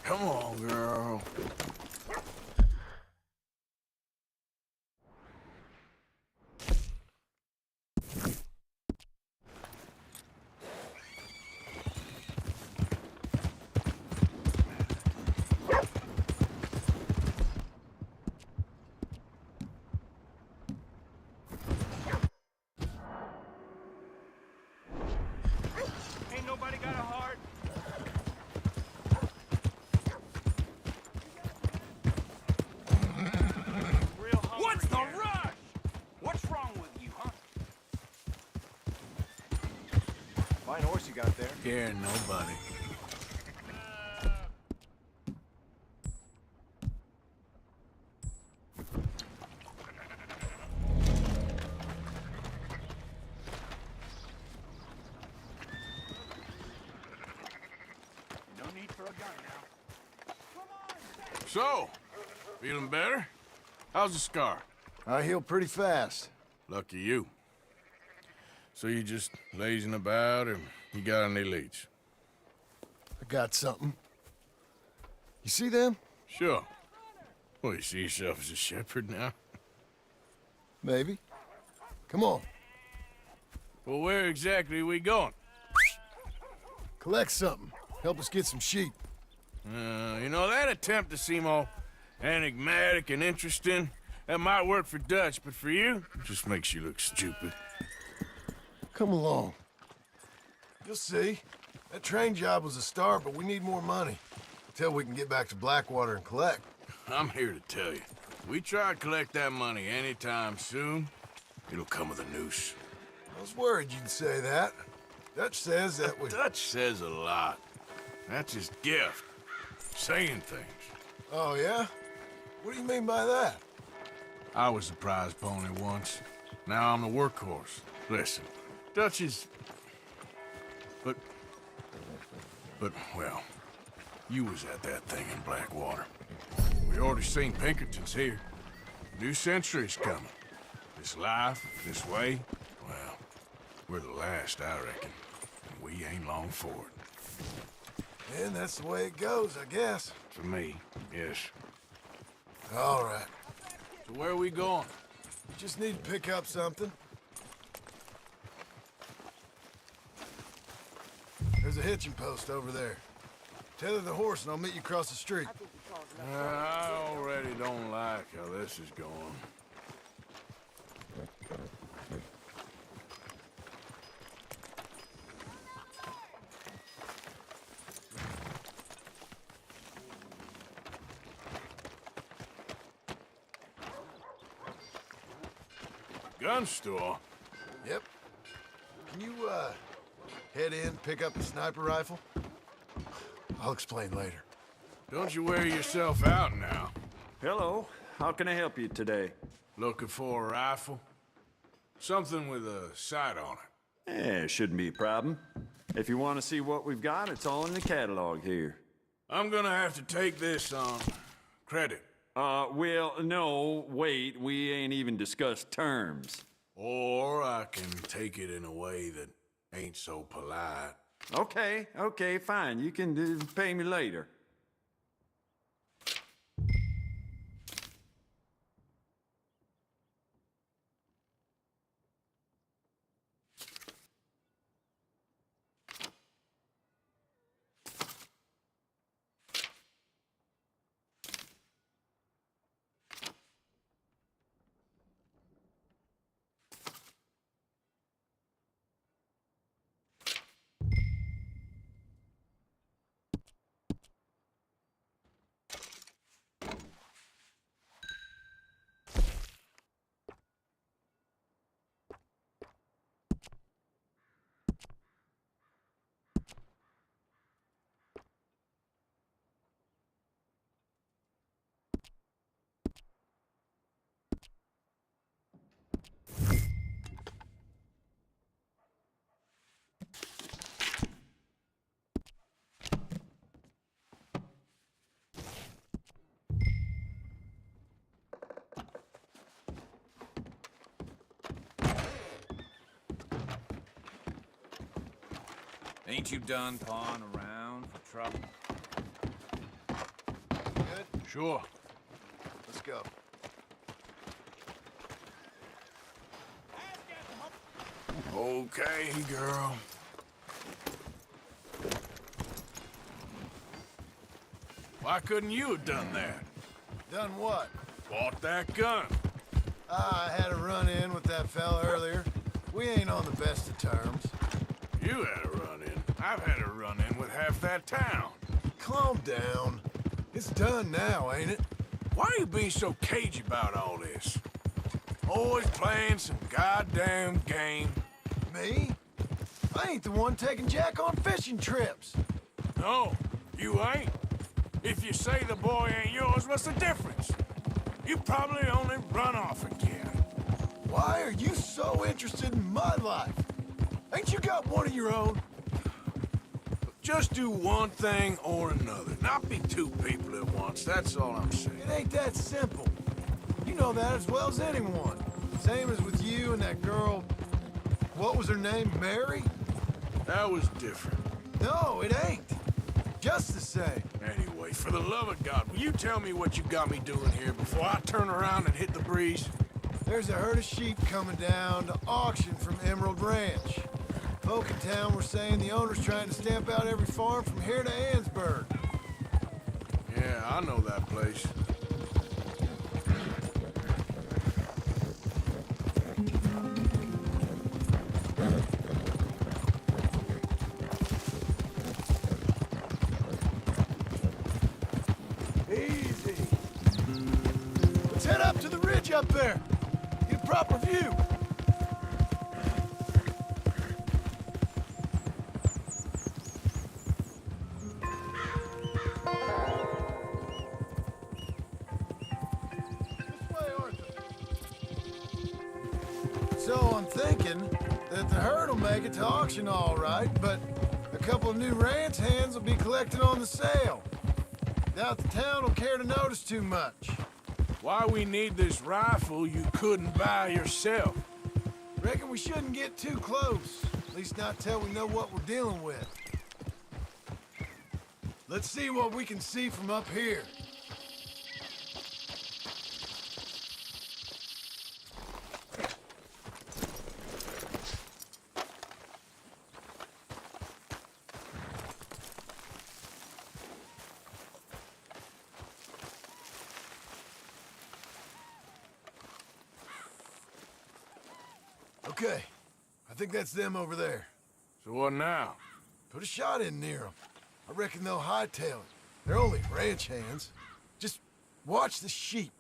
Come on, girl. Ain't nobody got a heart. What's the rush? What's wrong with you, huh? Fine horse you got there. Yeah, nobody. No need for a gun now. So, feeling better? How's the scar? I heal pretty fast. Lucky you. So you just lazing about, or you got any leads? I got something. You see them? Sure. Well, you see yourself as a shepherd now? Maybe. Come on. Well, where exactly are we going? Collect something. Help us get some sheep. You know, that attempt to seem all enigmatic and interesting, that might work for Dutch, but for you, it just makes you look stupid. Come along. You'll see. That train job was a start, but we need more money. Until we can get back to Blackwater and collect. I'm here to tell you, we try to collect that money anytime soon, it'll come with a noose. I was worried you'd say that. Dutch says that we... Dutch says a lot. That's his gift. Saying things. Oh, yeah? What do you mean by that? I was the prize pony once. Now I'm the workhorse. Listen, Dutch is... But, well, you was at that thing in Blackwater. We already seen Pinkertons here. New century's coming. This life, this way, well, we're the last, I reckon. And we ain't long for it. And that's the way it goes, I guess. For me, yes. All right. So where are we going? You just need to pick up something. There's a hitching post over there. Tether the horse and I'll meet you across the street. I already don't like how this is going. Gun store? Yep. Can you, head in, pick up the sniper rifle? I'll explain later. Don't you wear yourself out now. Hello. How can I help you today? Looking for a rifle? Something with a sight on it. Shouldn't be a problem. If you want to see what we've got, it's all in the catalog here. I'm gonna have to take this on credit. Well, no, wait. We ain't even discussed terms. Or I can take it in a way that ain't so polite. Okay, fine. You can pay me later. Ain't you done pawing around for trouble? Good? Sure. Let's go. Okay, girl. Why couldn't you have done that? Done what? Bought that gun. I had a run-in with that fella earlier. We ain't on the best of terms. You had a run-in. I've had a run-in with half that town. Calm down. It's done now, ain't it? Why are you being so cagey about all this? Always playing some goddamn game. Me? I ain't the one taking Jack on fishing trips. No, you ain't. If you say the boy ain't yours, what's the difference? You probably only run off again. Why are you so interested in my life? Ain't you got one of your own? Just do one thing or another. Not be two people at once, that's all I'm saying. It ain't that simple. You know that as well as anyone. Same as with you and that girl... What was her name? Mary? That was different. No, it ain't. Just the same. Anyway, for the love of God, will you tell me what you got me doing here before I turn around and hit the breeze? There's a herd of sheep coming down to auction from Emerald Ranch. Folk in town were saying the owner's trying to stamp out every farm from here to Ansburg. Yeah, I know that place. Easy. Let's head up to the ridge up there. Get a proper view. This way, Arthur. So I'm thinking that the herd will make it to auction all right, but a couple of new ranch hands will be collected on the sale. Doubt the town will care to notice too much. Why we need this rifle you couldn't buy yourself? Reckon we shouldn't get too close. At least not till we know what we're dealing with. Let's see what we can see from up here. Okay, I think that's them over there. So what now? Put a shot in near them. I reckon they'll hightail it. They're only ranch hands. Just watch the sheep.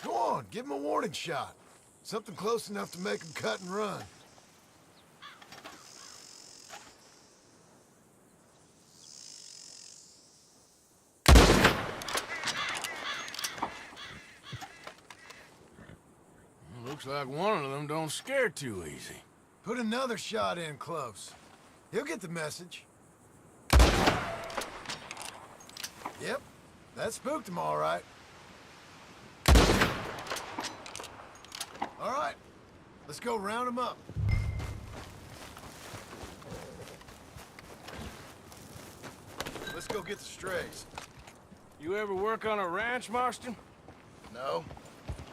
Go on, give them a warning shot. Something close enough to make them cut and run. Looks like one of them don't scare too easy. Put another shot in close. He'll get the message. Yep, that spooked him all right. All right, let's go round him up. Let's go get the strays. You ever work on a ranch, Marston? No?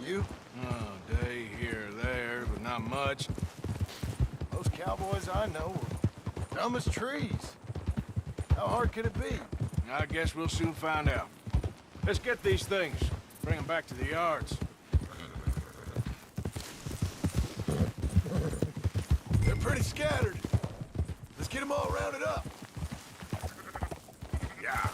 You? Oh, day here or there, but not much. Those cowboys I know are dumb as trees. How hard could it be? I guess we'll soon find out. Let's get these things. Bring them back to the yards. They're pretty scattered. Let's get them all rounded up. Yeah.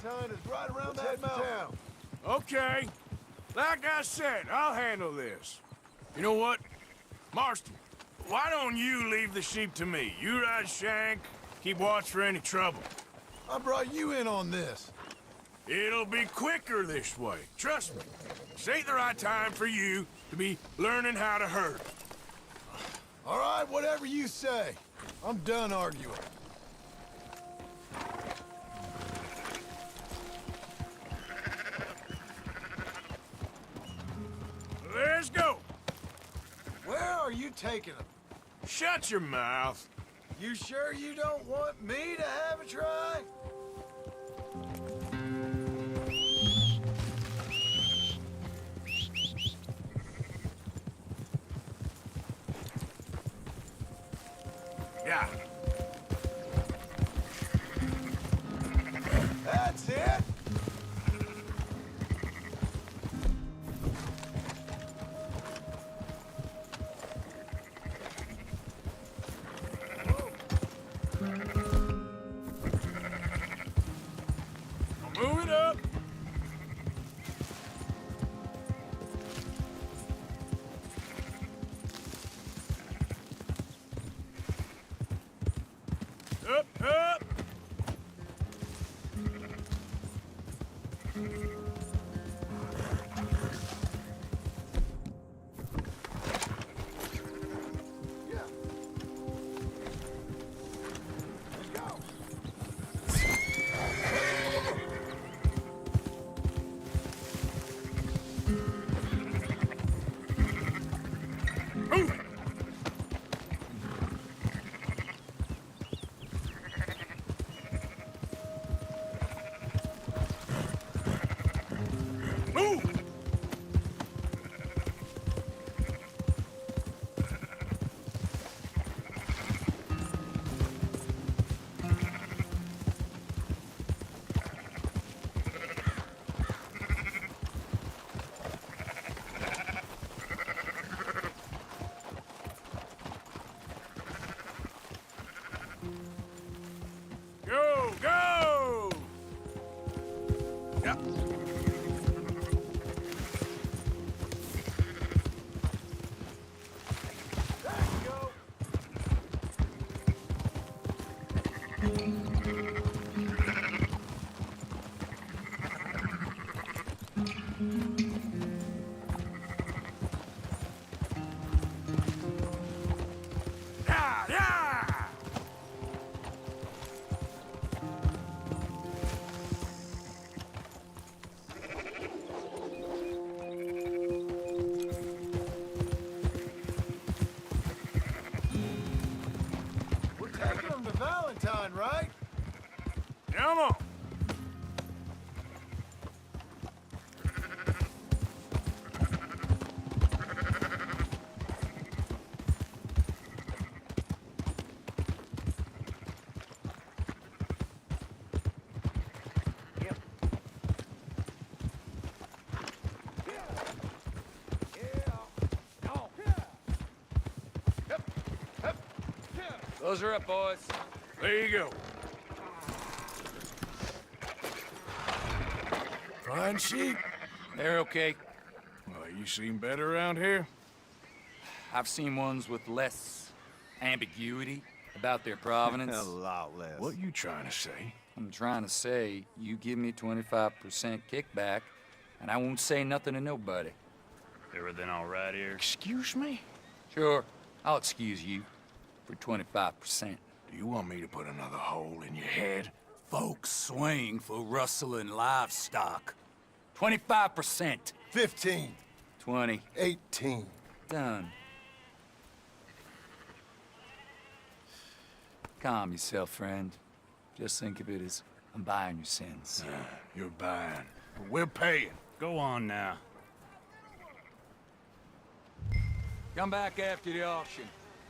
Valentine is right around that mountain. Okay. Like I said, I'll handle this. You know what? Marston, why don't you leave the sheep to me? You ride Shank, keep watch for any trouble. I brought you in on this. It'll be quicker this way. Trust me. This ain't the right time for you to be learning how to herd. All right, whatever you say. I'm done arguing. Let's go. Where are you taking them? Shut your mouth. You sure you don't want me to have a try? Yeah. That's it. Move it up. Up, up. Yeah. Let's go. Move. Move. Go, go! Yeah. There you go. Yeah, yeah! We're taking them to Valentine, right? Come on. Those are up, boys. There you go. Fine sheep. They're okay. Well, you seem better around here. I've seen ones with less ambiguity about their provenance. A lot less. What you trying to say? I'm trying to say, you give me 25% kickback, and I won't say nothing to nobody. Everything all right here? Excuse me? Sure, I'll excuse you for 25%. Do you want me to put another hole in your head? Folks swing for rustling livestock. 25%. 15. 20. 18. Done. Calm yourself, friend. Just think of it as I'm buying your sins. You're buying, but we're paying. Go on now. Come back after the auction.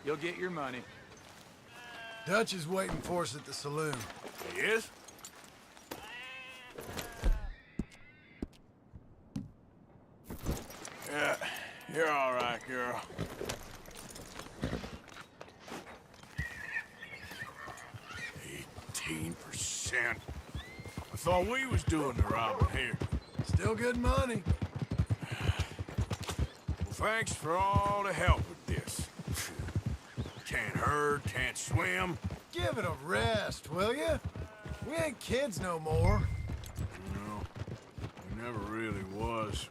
You'll get your money. Dutch is waiting for us at the saloon. He is? Yeah, you're all right, girl. $18%. thought we was doing the robbing here. Still good money. Well, thanks for all the help with this. Can't herd, can't swim. Give it a rest, will you? We ain't kids no more. No, we never really was.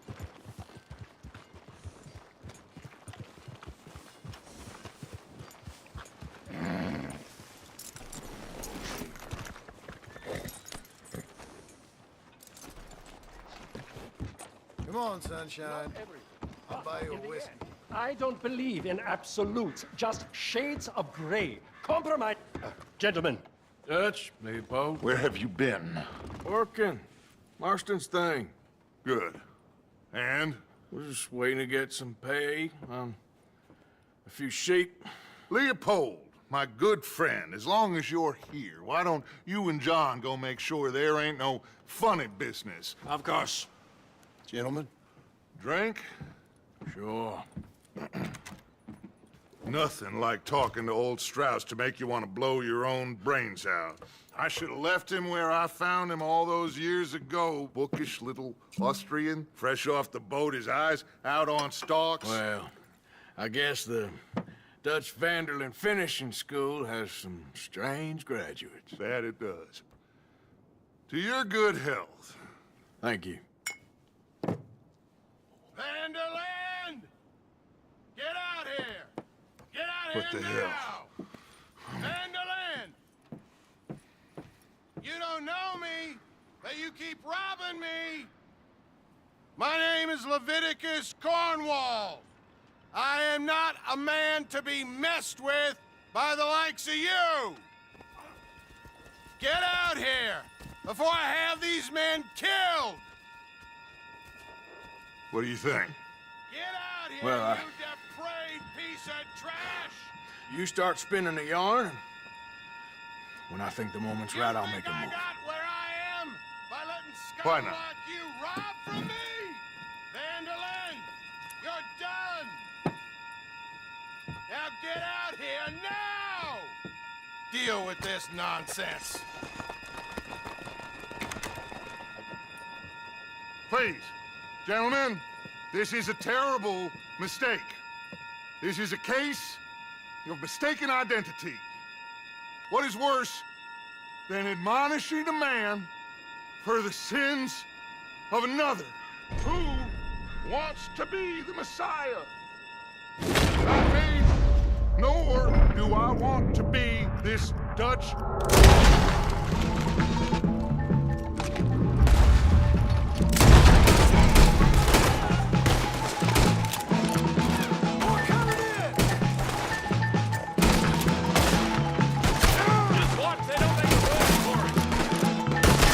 Come on, sunshine. I'll buy you a whiskey. I don't believe in absolutes, just shades of gray. Compromise. Gentlemen, Dutch, Leopold. Where have you been? Working. Marston's thing. Good. And? We're just waiting to get some pay on a few sheep. Leopold, my good friend, as long as you're here, why don't you and John go make sure there ain't no funny business? Of course. Gentlemen? Drink? Sure. Nothing like talking to old Strauss to make you want to blow your own brains out. I should have left him where I found him all those years ago. Bookish little Austrian, fresh off the boat, his eyes out on stalks. Well, I guess the Dutch Vanderlyn Finishing School has some strange graduates. That it does. To your good health. Thank you. Vanderland! Get out here! Get out What here the now! hell? Vanderland! You don't know me, but you keep robbing me! My name is Leviticus Cornwall. I am not a man to be messed with by the likes of you! Get out here before I have these men killed! What do you think? Get out here, Well, you depraved piece of trash! You start spinning the yarn. When I think the moment's right, I'll make a I move. got where I am by letting Why scum not? like you rob from me! Vanderlyn, you're done! Now get out here now! Deal with this nonsense. Please, gentlemen, this is a terrible mistake. This is a case of mistaken identity. What is worse than admonishing a man for the sins of another who wants to be the Messiah? Not me, nor do I want to be this Dutch. Just watch they don't make a run for it.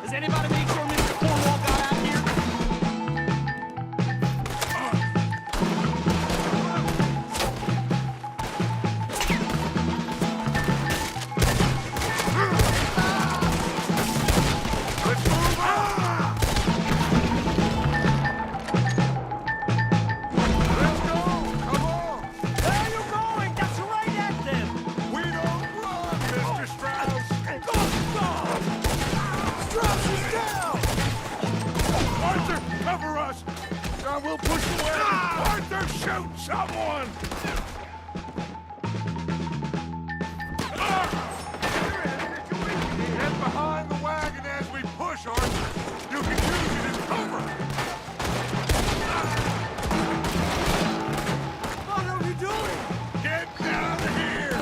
Does anybody make sure Mr. Cornwall got out here? Let's move on! Let's go! Come on! Where are you going? That's right at them. We don't run, Mr. Strauss! Strauss is down! Arthur, cover us! I will push away! Arthur, shoot someone! Get behind the wagon as we push, Arthur! You can use it as cover! What are we doing? Get out of here!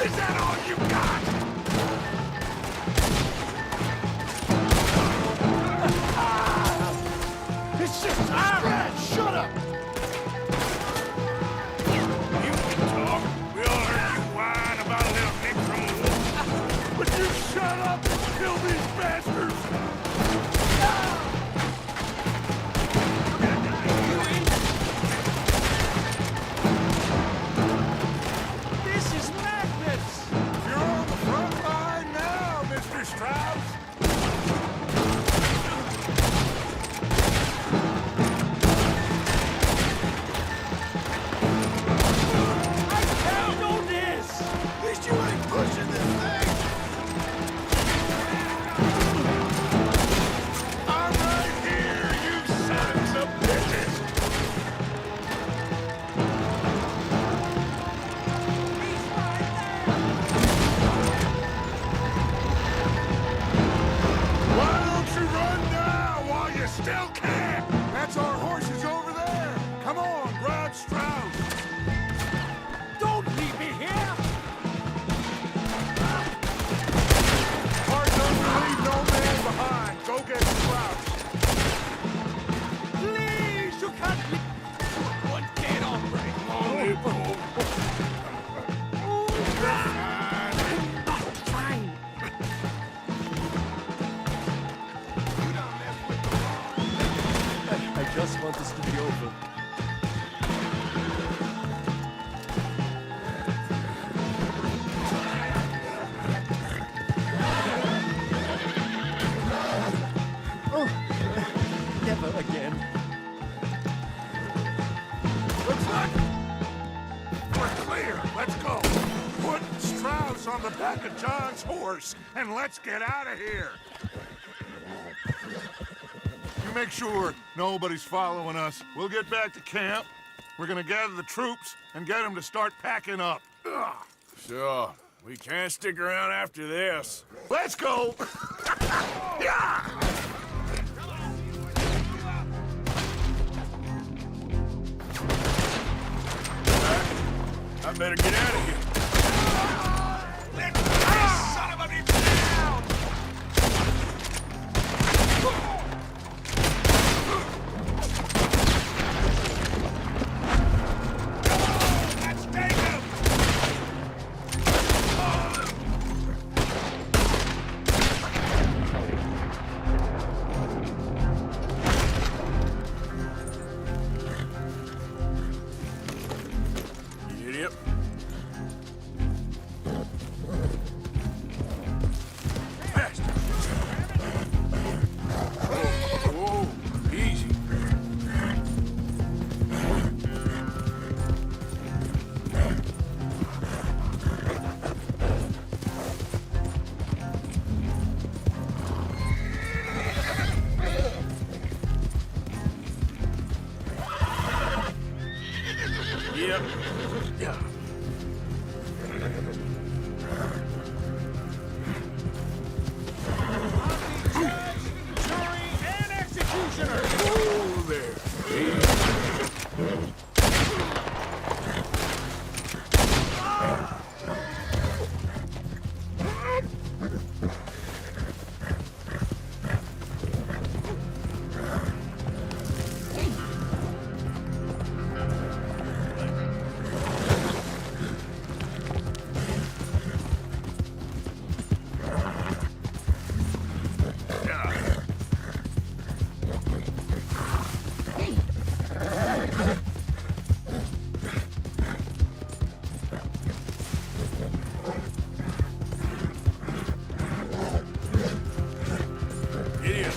Is that all you got? It's just a scratch! Shut up! You can talk. We all heard you whine about a little nick from the wolf. Would you shut up and kill these bastards? This is madness. You're on the front line now, Mr. Strauss. Hellcat! That's our horses over there! Come on, grab Strauss! Don't leave me here! Hard don't leave no man behind. Go get Strauss. Please, you can't leave. One dead hombre. Fine. I just want this to be over. Never again. Looks like we're clear. Let's go. Put Strauss on the back of John's horse, and let's get out of here. You make sure nobody's following us. We'll get back to camp. We're gonna gather the troops and get them to start packing up. Ugh. Sure. We can't stick around after this. Let's go. Yeah! I better get out of here. Let this son of a bitch down! Let's take him! Idiot. Whoa, easy. Yep. Yeah. Jury and executioner! Oh, there. Idiot.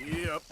Yep.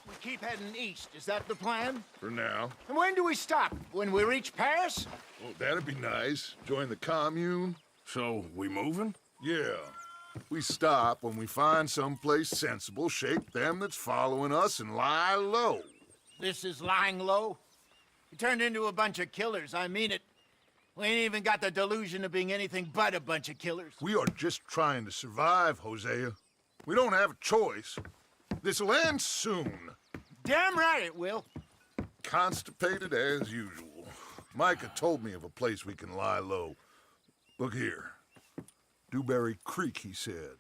we keep heading east. Is that the plan? For now. And when do we stop? When we reach Paris? Well, that'd be nice. Join the commune. So, we moving? Yeah. We stop when we find someplace sensible, shake them that's following us, and lie low. This is lying low? We turned into a bunch of killers, I mean it. We ain't even got the delusion of being anything but a bunch of killers. We are just trying to survive, Hosea. We don't have a choice. This'll end soon. Damn right it will. Constipated as usual. Micah told me of a place we can lie low. Look here. Dewberry Creek, he said.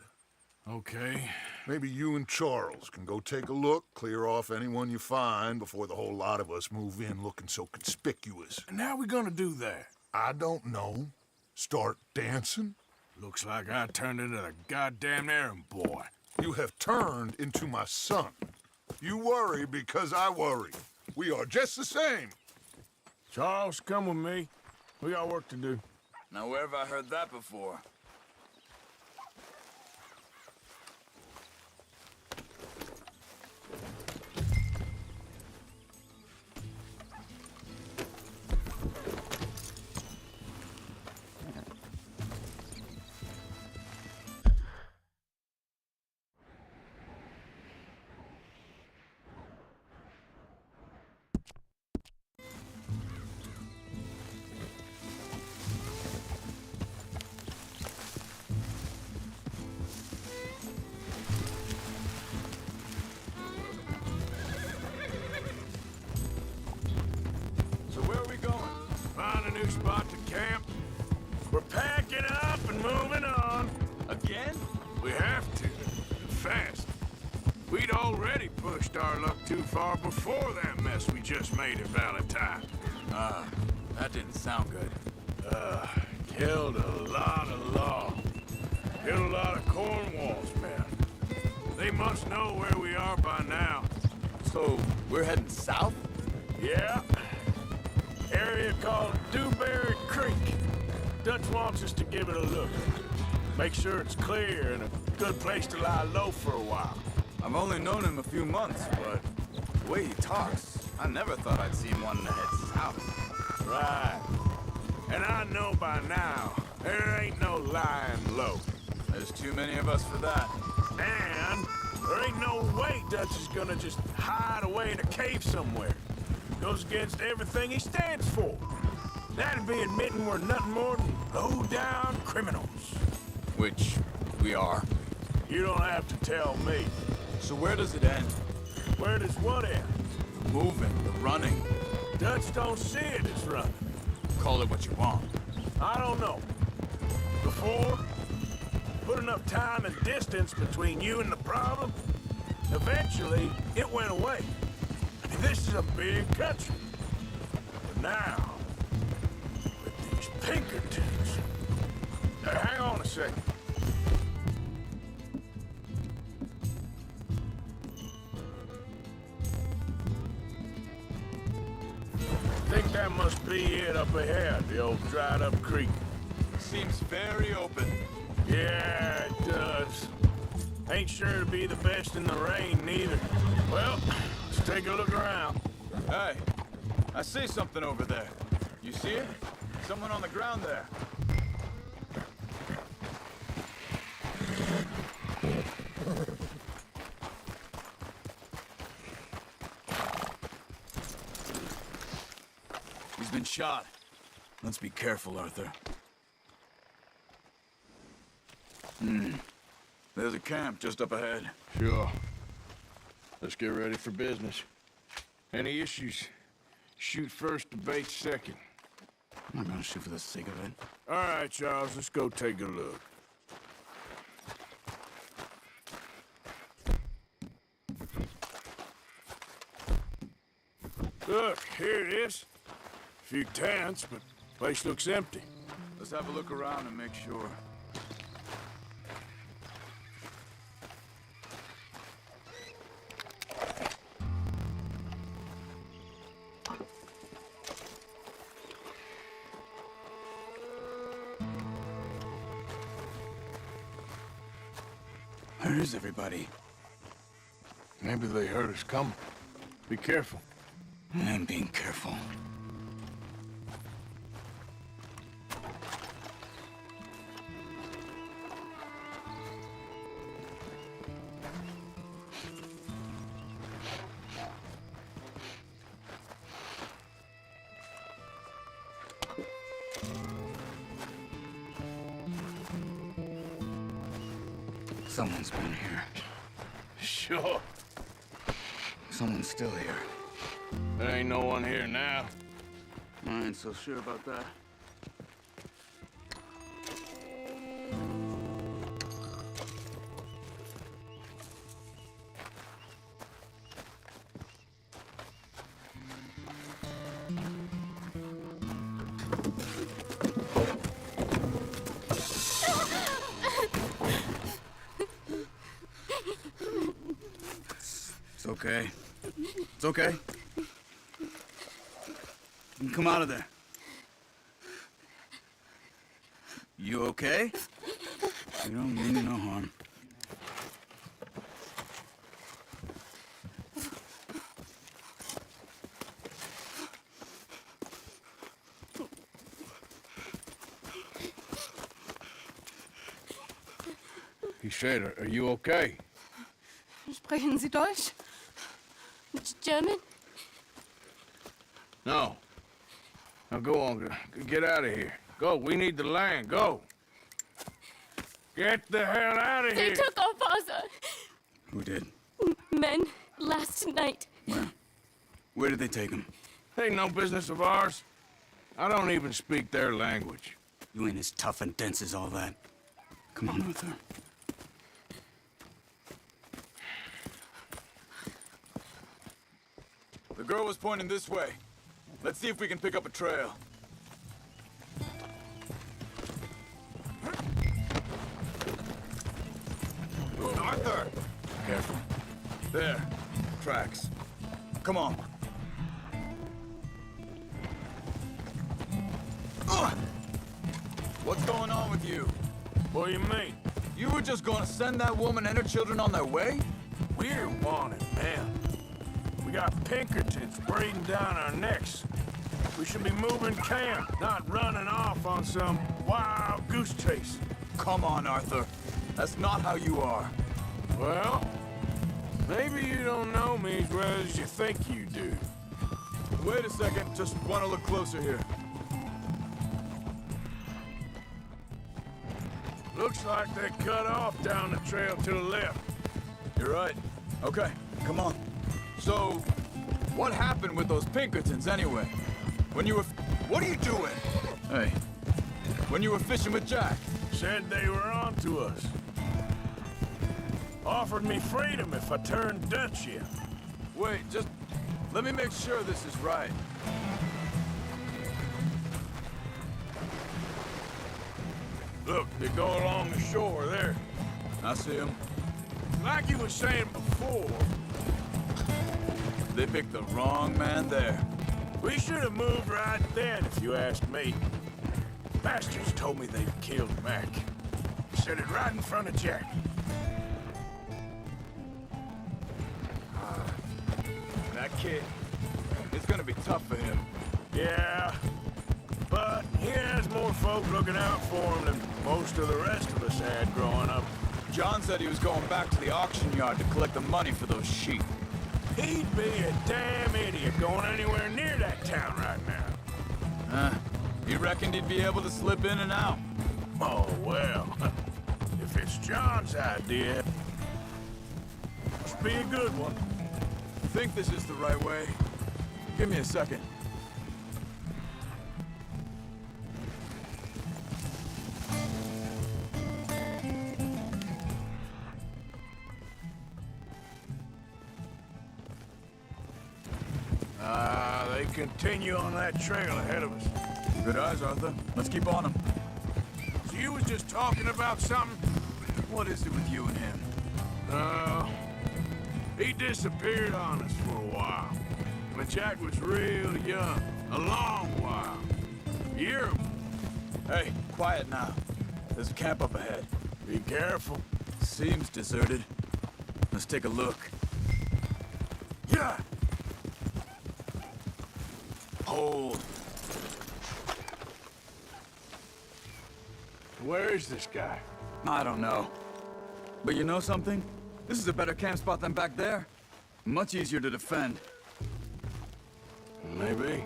Okay. Maybe you and Charles can go take a look, clear off anyone you find before the whole lot of us move in looking so conspicuous. And how we gonna do that? I don't know. Start dancing? Looks like I turned into the goddamn errand boy. You have turned into my son. You worry because I worry. We are just the same. Charles, come with me. We got work to do. Now, where have I heard that before? New spot to camp. We're packing up and moving on. Again? We have to, and fast. We'd already pushed our luck too far before that mess we just made at Valentine. That didn't sound good. Killed a lot of law. Killed a lot of Cornwall's men. They must know where we are by now. So, we're heading south? Yeah. Area called Dewberry Creek. Dutch wants us to give it a look. Make sure it's clear and a good place to lie low for a while. I've only known him a few months, but the way he talks, I never thought I'd see him wanting to head south. Right. And I know by now, there ain't no lying low. There's too many of us for that. And there ain't no way Dutch is gonna just hide away in a cave somewhere. Goes against everything he stands for. That'd be admitting we're nothing more than low-down criminals. Which we are. You don't have to tell me. So where does it end? Where does what end? The moving, the running. Dutch don't see it as running. Call it what you want. I don't know. Before, put enough time and distance between you and the problem, eventually it went away. This is a big country. But now, with these Pinkertons... hang on a second. I think that must be it up ahead, the old dried-up creek. Seems very open. Yeah, it does. Ain't sure to be the best in the rain, neither. Well... let's take a look around. Hey, I see something over there. You see it? Someone on the ground there. He's been shot. Let's be careful, Arthur. There's a camp just up ahead. Sure. Let's get ready for business. Any issues? Shoot first, debate second. I'm not gonna shoot for the sake of it. All right, Charles, let's go take a look. Look, here it is. A few tents, but place looks empty. Let's have a look around and make sure. Where is everybody? Maybe they heard us coming. Be careful. I'm being careful. Someone's been here. Sure. Someone's still here. There ain't no one here now. I ain't so sure about that. It's okay. It's okay. You can come out of there. You okay? You don't mean no harm. He said, are you okay? Sprechen Sie Deutsch? German? No. Now go on, get out of here. Go, we need the land, go. Get the hell out of They here. took our father. Who did? Men last night. Where? Where did they take him? Ain't no business of ours. I don't even speak their language. You ain't as tough and dense as all that. Come on, Arthur. The girl was pointing this way. Let's see if we can pick up a trail. Arthur! Careful. There. Tracks. Come on. What's going on with you? What do you mean? You were just gonna send that woman and her children on their way? We're wanted, man. We got Pinkertons breathing down our necks. We should be moving camp, not running off on some wild goose chase. Come on, Arthur. That's not how you are. Well, maybe you don't know me as well as you think you do. Wait a second. Just want to look closer here. Looks like they cut off down the trail to the left. You're right. Okay, come on. So, what happened with those Pinkertons anyway? When you were... What are you doing? Hey, when you were fishing with Jack? Said they were on to us. Offered me freedom if I turned Dutch in. Wait, just... Let me make sure this is right. Look, they go along the shore there. I see him. Like you were saying before, They picked the wrong man there. we should have moved right then, if you ask me. Bastards told me they'd killed Mac. Said it right in front of Jack. That kid, it's gonna be tough for him. Yeah, but he has more folk looking out for him than most of the rest of us had growing up. John said he was going back to the auction yard to collect the money for those sheep. He'd be a damn idiot going anywhere near that town right now. He reckoned he'd be able to slip in and out. Oh, well, if it's John's idea, must be a good one. Think this is the right way? Give me a second. They continue on that trail ahead of us. Good eyes, Arthur. Let's keep on him. So you was just talking about something? What is it with you and him? He disappeared on us for a while. When Jack was real young. A long while. You hear him? Hey, quiet now. There's a camp up ahead. Be careful. Seems deserted. Let's take a look. Where's this guy? I don't know. But you know something? This is a better camp spot than back there. Much easier to defend. Maybe.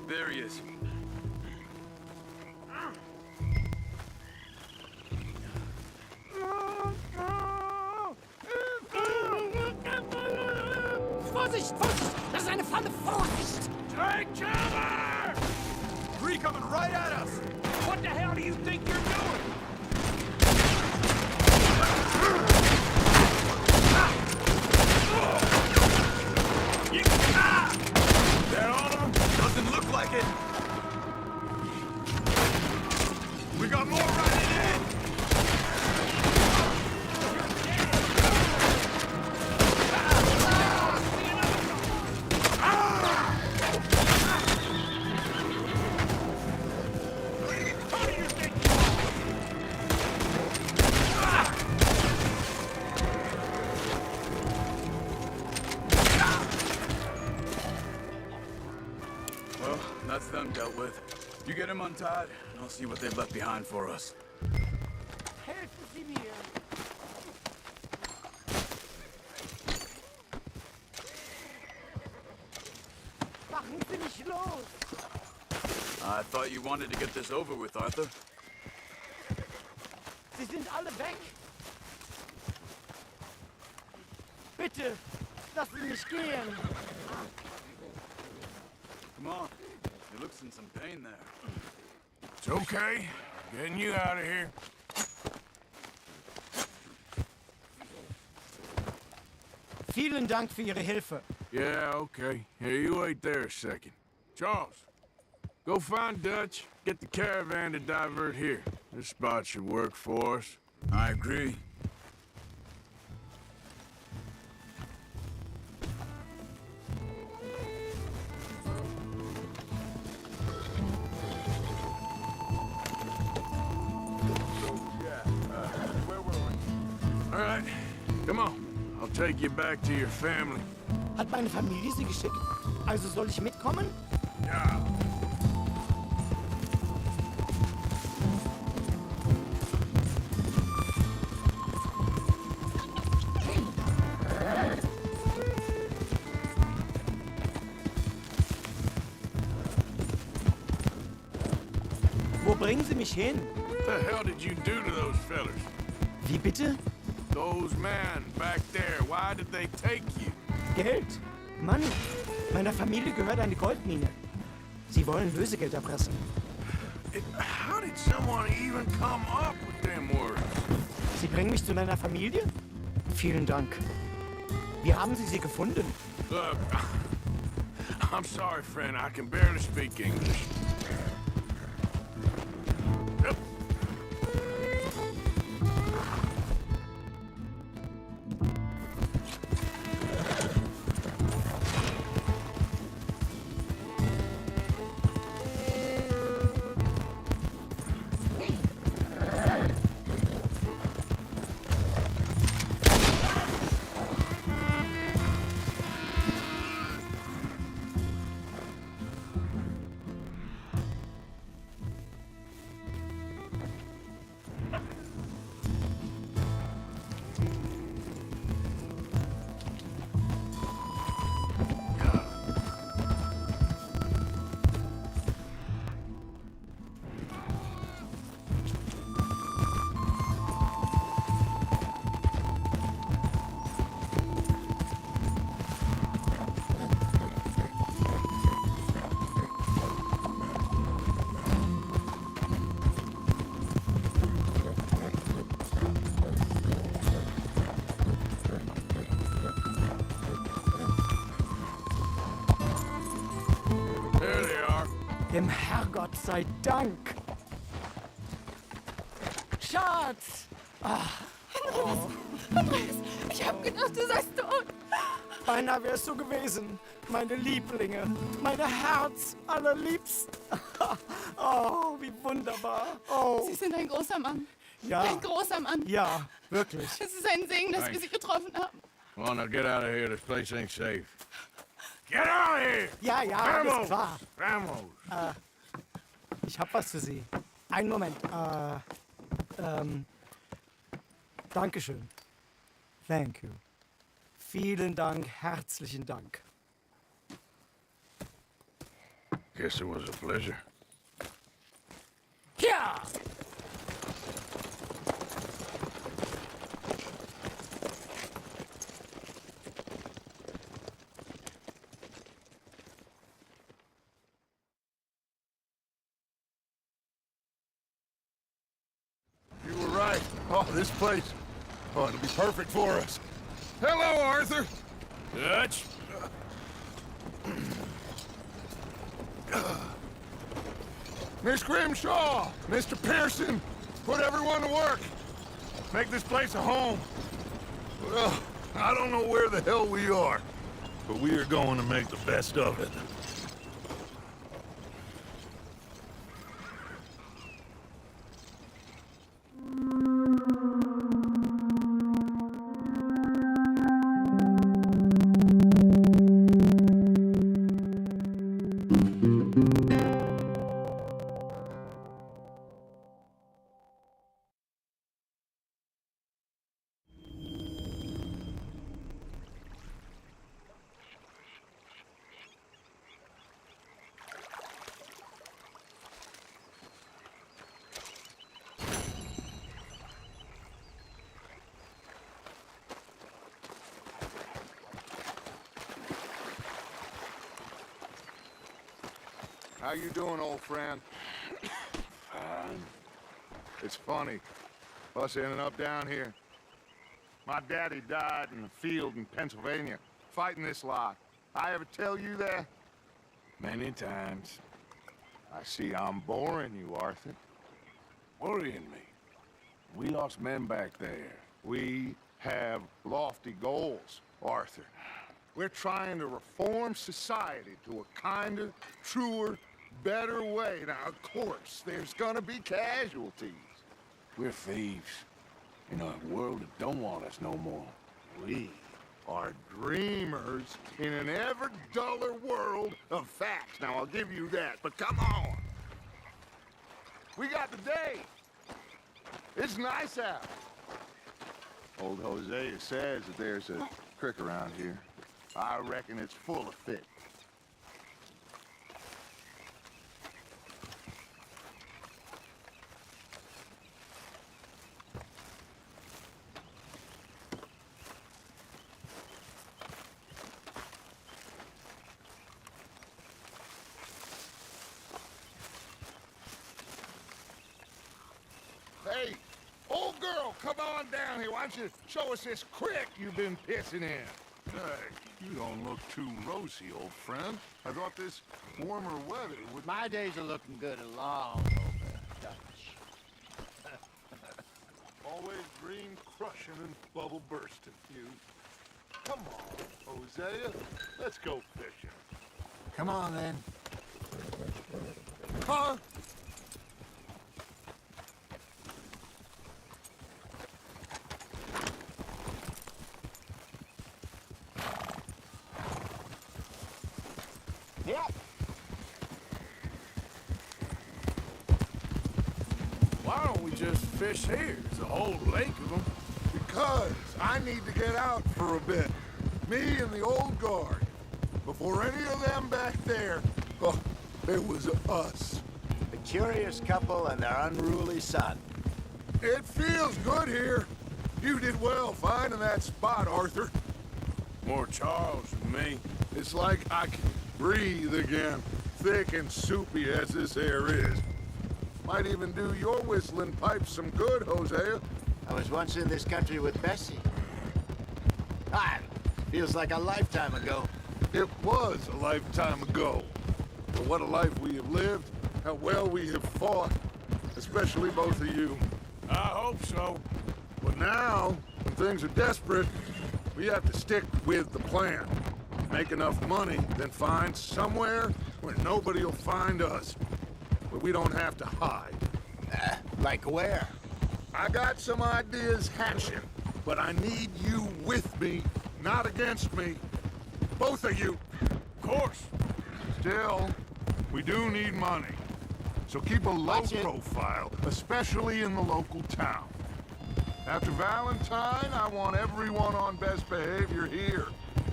There he is. Vorsicht, Vorsicht! Das ist eine Falle! Vorsicht! Take cover! Three coming right at us! What the hell do you think you're doing? That all of them? Doesn't look like it. We got more riding in! Well, that's them dealt with. You get them untied, and I'll see what they've left behind for us. Helfen Sie mir! Machen Sie mich los! I thought you wanted to get this over with, Arthur. Sie sind alle weg! Bitte, lassen Sie mich gehen! Come on. You look in some pain there. It's okay. Getting you out of here. Vielen Dank für Ihre Hilfe. Yeah, okay. Here, you wait there a second. Charles, go find Dutch. Get the caravan to divert here. This spot should work for us. I agree. All right, come on. I'll take you back to your family. Hat meine Familie Sie geschickt? Also soll ich mitkommen? Ja. Wo bringen Sie mich hin? What the hell did you do to those fellas? Wie bitte? Those men back there, why did they take you? Geld? Mann, meiner Familie gehört eine Goldmine. Sie wollen Lösegeld erpressen. How did someone even come up with them words? Sie bringen mich zu meiner Familie? Vielen Dank. Wie haben Sie sie gefunden? Look, I'm sorry, friend. I can barely speak English. Yep. Dem Herrgott sei Dank. Schatz! Andreas, ich hab gedacht, du seist tot. Beinahe wärst du gewesen. Meine Lieblinge. Meine Herz allerliebst. Oh, wie wunderbar. Oh. Sie sind ein großer Mann. Ja. Ein großer Mann. Ja, wirklich. Es ist ein Segen, dass wir Sie getroffen haben. Well, now get out of here. This place ain't safe. Get out of here! Ja, ja, alles Vamos! klar. Vamos! Ich hab was für Sie. Einen Moment. Dankeschön. Thank you. Vielen Dank, herzlichen Dank. Guess it was a pleasure. Ja! You were right. Oh, this place. Oh, it'll be perfect for us. Hello, Arthur. Dutch? Miss Grimshaw, Mr. Pearson, put everyone to work. Make this place a home. Well, I don't know where the hell we are, but we are going to make the best of it. How you doing, old friend? Fine. It's funny, us ending up down here. My daddy died in the field in Pennsylvania, fighting this lot. I ever tell you that? Many times. I see I'm boring you, Arthur. Worrying me. We lost men back there. We have lofty goals, Arthur. We're trying to reform society to a kinder, truer, better way. Now, of course, there's gonna be casualties. We're thieves. In a world that don't want us no more. We are dreamers in an ever duller world of facts. Now, I'll give you that, but come on. We got the day. It's nice out. Old Hosea says that there's a creek around here. I reckon it's full of fish. Hey, old girl, come on down here. Why don't you show us this creek you've been pissing in? Hey, you don't look too rosy, old friend. I thought this warmer weather would... My days are looking good along over, Dutch. Always dream crushing and bubble bursting, you. Come on, Hosea. Let's go fishing. Come on, then. Huh? Yeah. Why don't we just fish here? There's a whole lake of them. Because I need to get out for a bit. Me and the old guard. Before any of them back there, oh, it was us. The curious couple and their unruly son. It feels good here. You did well finding that spot, Arthur. More Charles than me. It's like I can breathe again, thick and soupy as this air is. Might even do your whistling pipes some good, Hosea. I was once in this country with Bessie. Ah, feels like a lifetime ago. It was a lifetime ago. But what a life we have lived, how well we have fought, especially both of you. I hope so. But now, when things are desperate, we have to stick with the plan. Make enough money, then find somewhere where nobody will find us. Where we don't have to hide. Like where? I got some ideas hatching, but I need you with me not against me. Both of you. Of course. Still, we do need money. So keep a low profile, especially in the local town. After Valentine, I want everyone on best behavior here.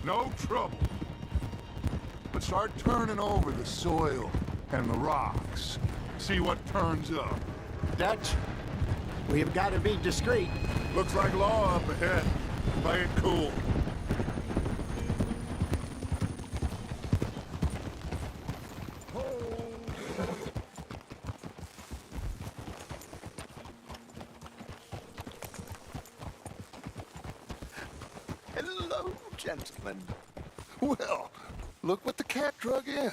No trouble. But start turning over the soil and the rocks. See what turns up. Dutch, we've got to be discreet. Looks like law up ahead. Play it cool. Hello, gentlemen. Well, look what the cat drug in.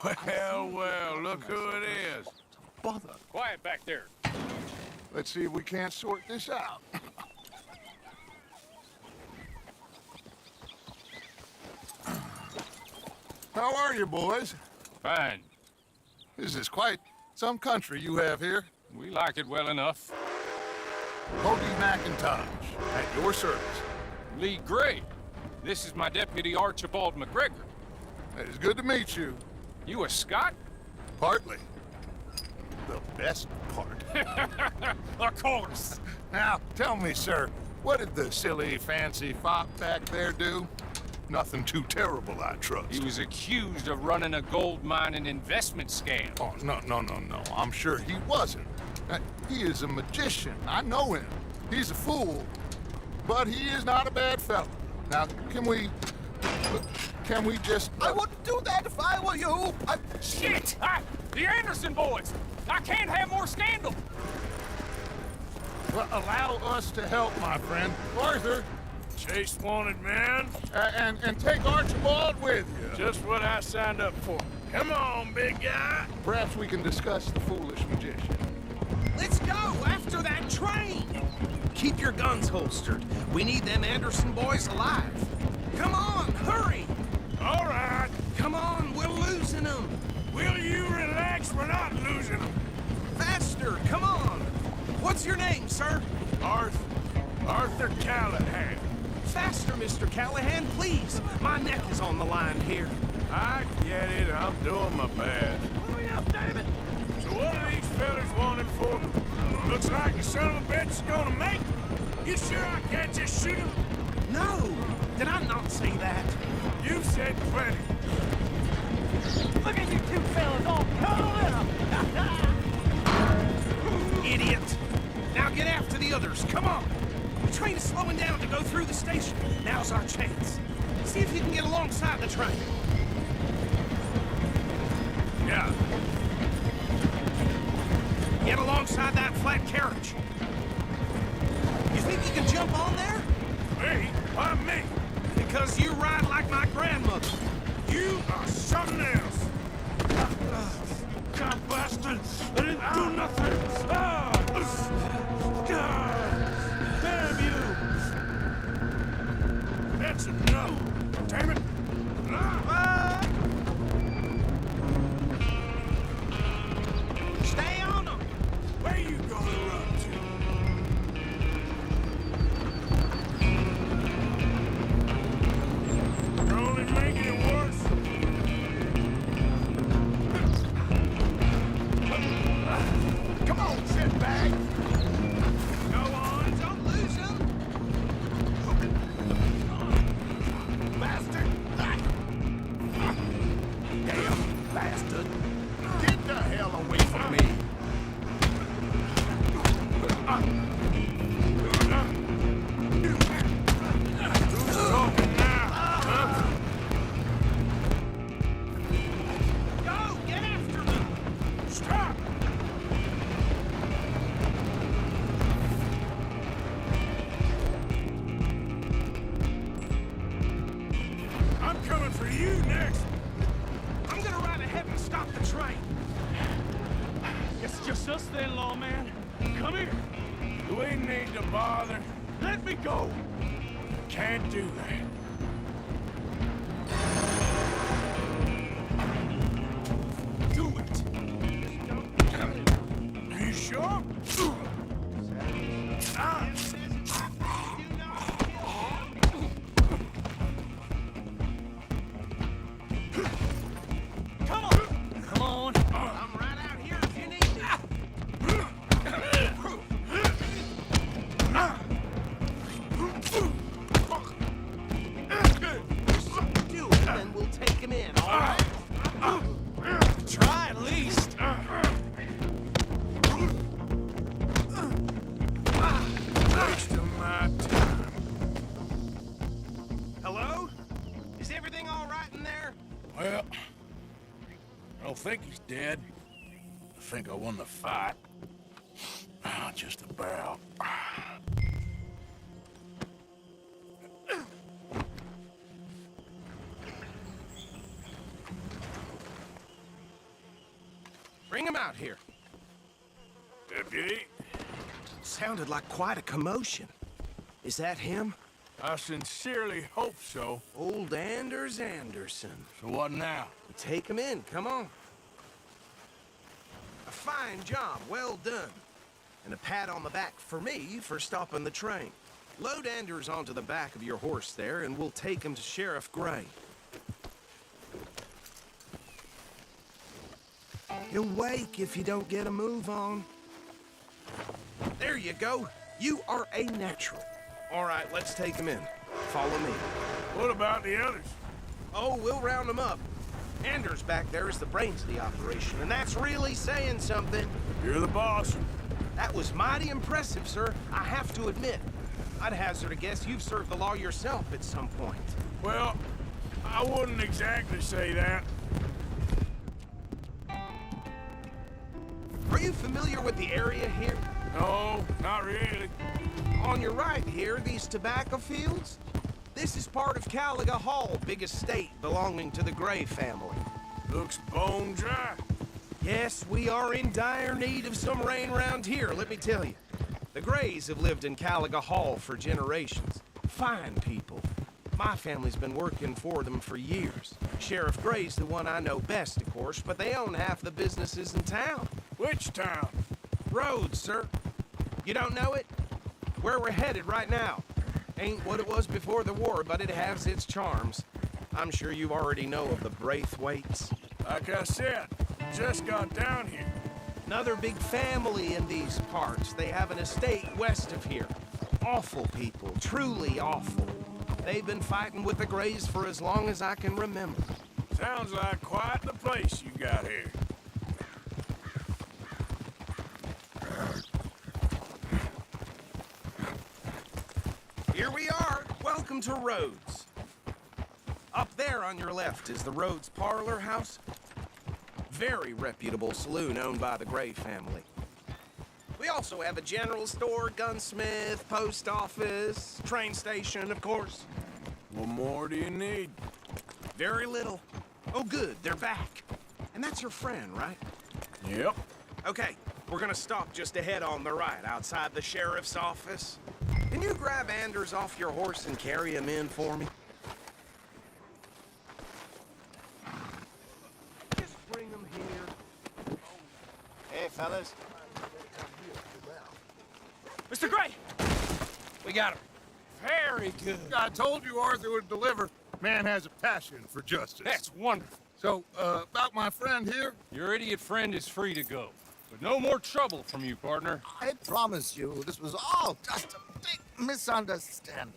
Well, look who it is. Bother. Quiet back there. Let's see if we can't sort this out. How are you, boys? Fine. This is quite some country you have here. We like it well enough. Cody McIntosh, at your service. Lee Gray. This is my deputy Archibald McGregor. It is good to meet you. You a Scot? Partly. The best part. Of course. Now, tell me, sir, what did the silly, fancy fop back there do? Nothing too terrible, I trust. He was accused of running a gold mine and investment scam. Oh, no. I'm sure he wasn't. He is a magician. I know him. He's a fool. But he is not a bad fellow. Now, can we just... I wouldn't do that if I were you. Shit! The Anderson boys! I can't have more scandal! Well, allow us to help, my friend. Arthur, Chase wanted man. and take Archibald with you. Just what I signed up for. Come on, big guy. Perhaps we can discuss the foolish magician. Let's go after that train! Keep your guns holstered. We need them Anderson boys alive. Come on, hurry! All right. Come on, we're losing them. Will you relax? We're not losing them. Faster, come on. What's your name, sir? Arthur Callahan. Faster, Mr. Callahan, please. My neck is on the line here. I get it. I'm doing my best. Hurry up, damn it! So what are these fellas wanted for? Looks like the son of a bitch is gonna make it. You sure I can't just shoot him? No! Did I not say that? You said plenty. Look at you two fellas all cuddled in them. Idiot! Now get after the others, come on! The train is slowing down to go through the station. Now's our chance. See if you can get alongside the train. Yeah. Get alongside that flat carriage. You think you can jump on there? Me? Why me? Because you ride like my grandmother. You are something else. God bastard! I didn't do nothing. Damn you! That's enough. Damn it! Stay on them. Where you gonna run to? You're only making it worse. Come on, shitbag. Go on, don't lose them. Bastard. Damn bastard. Get the hell away from me. Who's talking now, huh? Go, get after them. Stop! I'm coming for you next. I'm gonna ride ahead and stop the train. It's just us then, lawman. Come here. Do we need to bother? Let me go. Can't do that. Do it. Are you sure? Ah. think he's dead. I think I won the fight. Just about. Bring him out here. Deputy? Sounded like quite a commotion. Is that him? I sincerely hope so. Old Anders Anderson. So what now? Take him in, come on. A fine job, well done. And a pat on the back for me for stopping the train. Load Anders onto the back of your horse there, and we'll take him to Sheriff Gray. He'll wake if you don't get a move on. There you go. You are a natural. All right, let's take him in. Follow me. What about the others? Oh, we'll round them up. Anders back there is the brains of the operation, and that's really saying something. You're the boss. That was mighty impressive, sir. I have to admit. I'd hazard a guess you've served the law yourself at some point. Well, I wouldn't exactly say that. Are you familiar with the area here? No, not really. On your right here, these tobacco fields? This is part of Caliga Hall, big estate belonging to the Gray family. Looks bone dry. Yes, we are in dire need of some rain around here, let me tell you. The Grays have lived in Caliga Hall for generations. Fine people. My family's been working for them for years. Sheriff Gray's the one I know best, of course, but they own half the businesses in town. Which town? Rhodes, sir. You don't know it? Where we're headed right now. Ain't what it was before the war, but it has its charms. I'm sure you already know of the Braithwaites. Like I said, just got down here. Another big family in these parts. They have an estate west of here. Awful people, truly awful. They've been fighting with the Grays for as long as I can remember. Sounds like quite the place you got here. Here we are. Welcome to Rhodes. Up there on your left is the Rhodes Parlor House. Very reputable saloon owned by the Gray family. We also have a general store, gunsmith, post office, train station, of course. What more do you need? Very little. Oh, good, they're back. And that's your friend, right? Yep. Okay, we're gonna stop just ahead on the right, outside the sheriff's office. Can you grab Anders off your horse and carry him in for me? Just bring him here. Hey, fellas. Mr. Gray! We got him. Very good. I told you Arthur would deliver. Man has a passion for justice. That's wonderful. So, about my friend here? Your idiot friend is free to go. But no more trouble from you, partner. I promise you, this was all just a big misunderstanding.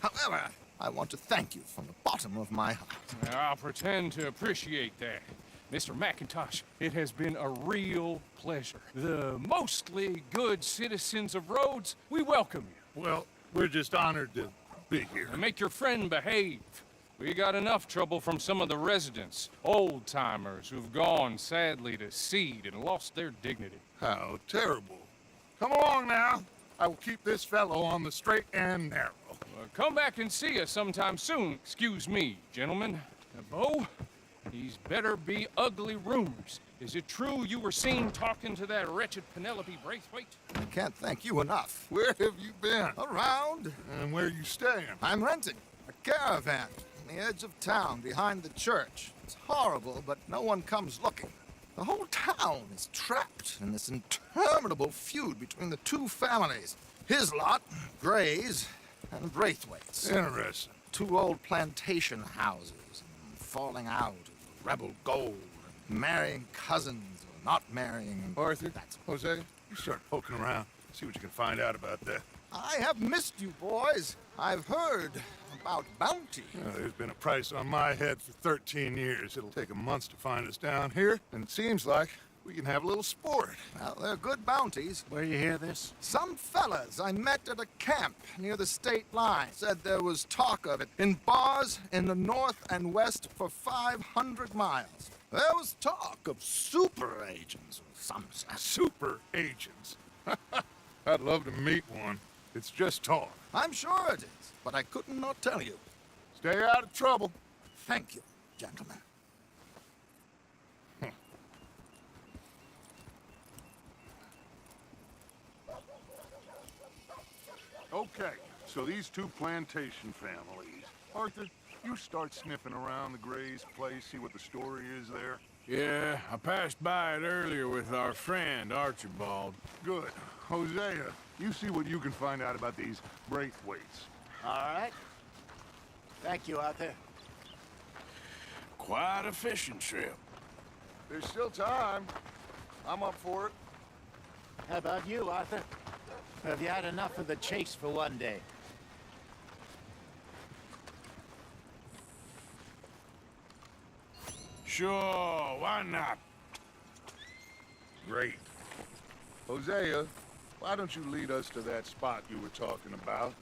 However, I want to thank you from the bottom of my heart. I'll pretend to appreciate that. Mr. McIntosh, it has been a real pleasure. The mostly good citizens of Rhodes, we welcome you. Well, we're just honored to be here. And make your friend behave. We got enough trouble from some of the residents, old-timers who've gone, sadly, to seed and lost their dignity. How terrible. Come along now. I will keep this fellow on the straight and narrow. Come back and see us sometime soon. Excuse me, gentlemen. Bo, these better be ugly rumors. Is it true you were seen talking to that wretched Penelope Braithwaite? I can't thank you enough. Where have you been? Around. And where are you staying? I'm renting a caravan on the edge of town behind the church. It's horrible, but no one comes looking. The whole town is trapped in this interminable feud between the two families. His lot, Gray's, and Braithwaite's. Interesting. Two old plantation houses, and falling out of rebel gold, and marrying cousins or not marrying. Arthur, Jose, you start poking around. See what you can find out about that. I have missed you, boys. I've heard about bounty. There's been a price on my head for 13 years. It'll take 'em months to find us down here, and it seems like we can have a little sport. Well, they're good bounties. Where you hear this? Some fellas I met at a camp near the state line said there was talk of it in bars in the north and west for 500 miles. There was talk of super agents or some such. Super agents. I'd love to meet one. It's just talk. I'm sure it is, but I couldn't not tell you. Stay out of trouble. Thank you, gentlemen. Okay, so these two plantation families. Arthur, you start sniffing around the Gray's place, see what the story is there. Yeah, I passed by it earlier with our friend, Archibald. Good. Hosea, you see what you can find out about these Braithwaites. All right. Thank you, Arthur. Quite a fishing trip. There's still time. I'm up for it. How about you, Arthur? Have you had enough of the chase for one day? Sure, why not? Great. Hosea, why don't you lead us to that spot you were talking about?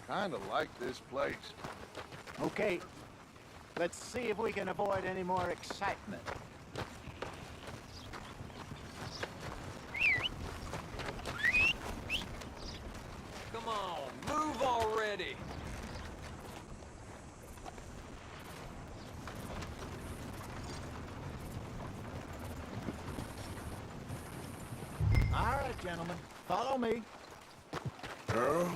I kinda like this place. Okay. Let's see if we can avoid any more excitement. Come on, move already. All right, gentlemen. Follow me. Girl?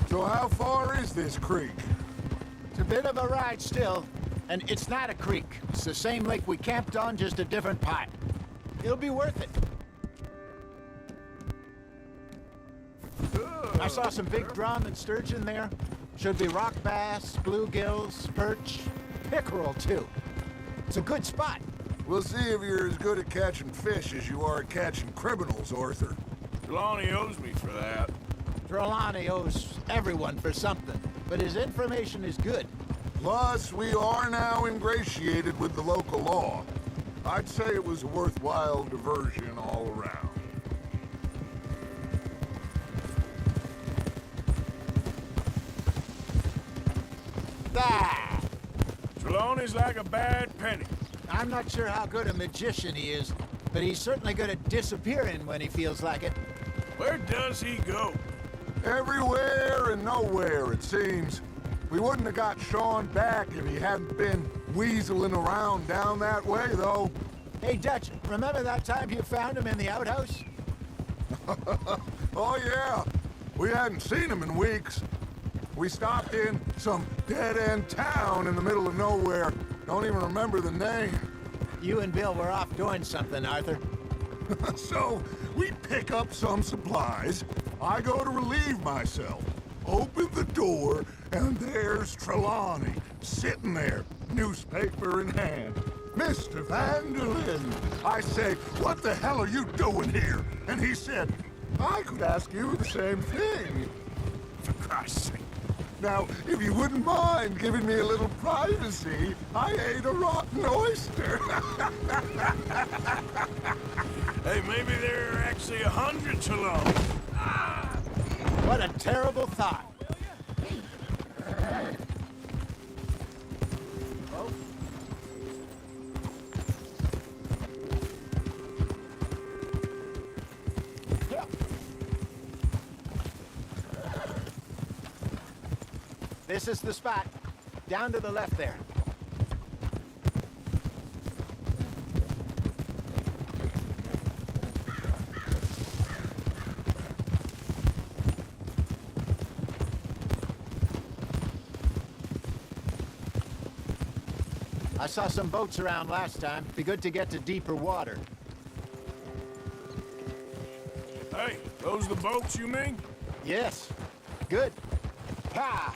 So how far is this creek? It's a bit of a ride still, and it's not a creek. It's the same lake we camped on, just a different part. It'll be worth it. I saw some big drum and sturgeon there. Should be rock bass, bluegills, perch, pickerel too. It's a good spot. We'll see if you're as good at catching fish as you are at catching criminals, Arthur. Trelawney owes me for that. Trelawney owes everyone for something, but his information is good. Plus, we are now ingratiated with the local law. I'd say it was a worthwhile diversion all around. Ah! Trelawney's like a bad penny. I'm not sure how good a magician he is, but he's certainly good at disappearing when he feels like it. Where does he go? Everywhere and nowhere, it seems. We wouldn't have got Sean back if he hadn't been weaseling around down that way, though. Hey, Dutch, remember that time you found him in the outhouse? Oh, yeah. We hadn't seen him in weeks. We stopped in some dead-end town in the middle of nowhere. Don't even remember the name. You and Bill were off doing something, Arthur. So, we pick up some supplies. I go to relieve myself. Open the door, and there's Trelawney, sitting there, newspaper in hand. Mr. Vanderlyn. I say, what the hell are you doing here? And he said, I could ask you the same thing. For Christ's sake. Now, if you wouldn't mind giving me a little privacy, I ate a rotten oyster. Hey, maybe there are actually 100 Trelawney. What a terrible thought. This is the spot. Down to the left there. I saw some boats around last time. Be good to get to deeper water. Hey, those the boats you mean? Yes. Good. Ha!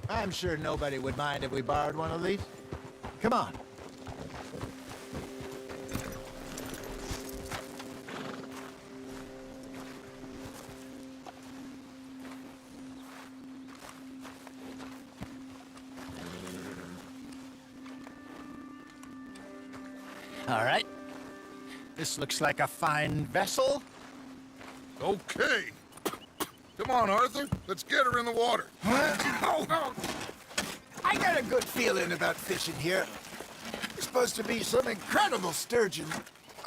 I'm sure nobody would mind if we borrowed one of these. Come on. All right. This looks like a fine vessel. Okay. Come on, Arthur. Let's get her in the water. Oh. I got a good feeling about fishing here. There's supposed to be some incredible sturgeon.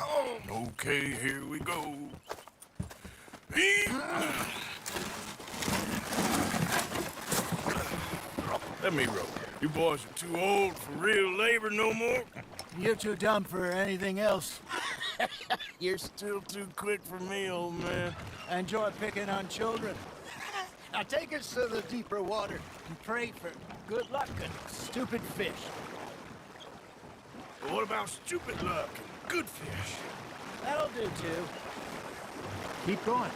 Oh, okay, here we go. Let me row. You boys are too old for real labor no more. You're too dumb for anything else. You're still too quick for me, old man. I enjoy picking on children. Now take us to the deeper water and pray for good luck and stupid fish. But what about stupid luck and good fish? That'll do, too. Keep going.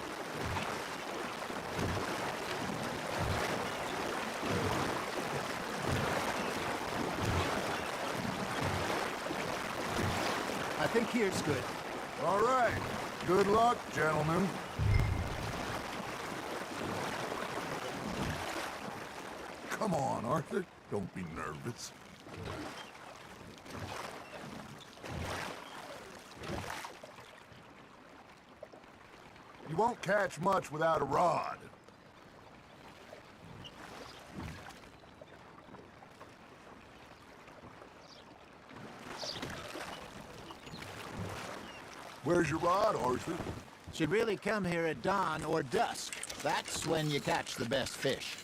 I think here's good. All right. Good luck, gentlemen. Come on, Arthur. Don't be nervous. You won't catch much without a rod. Where's your rod, Arthur? Should really come here at dawn or dusk. That's when you catch the best fish.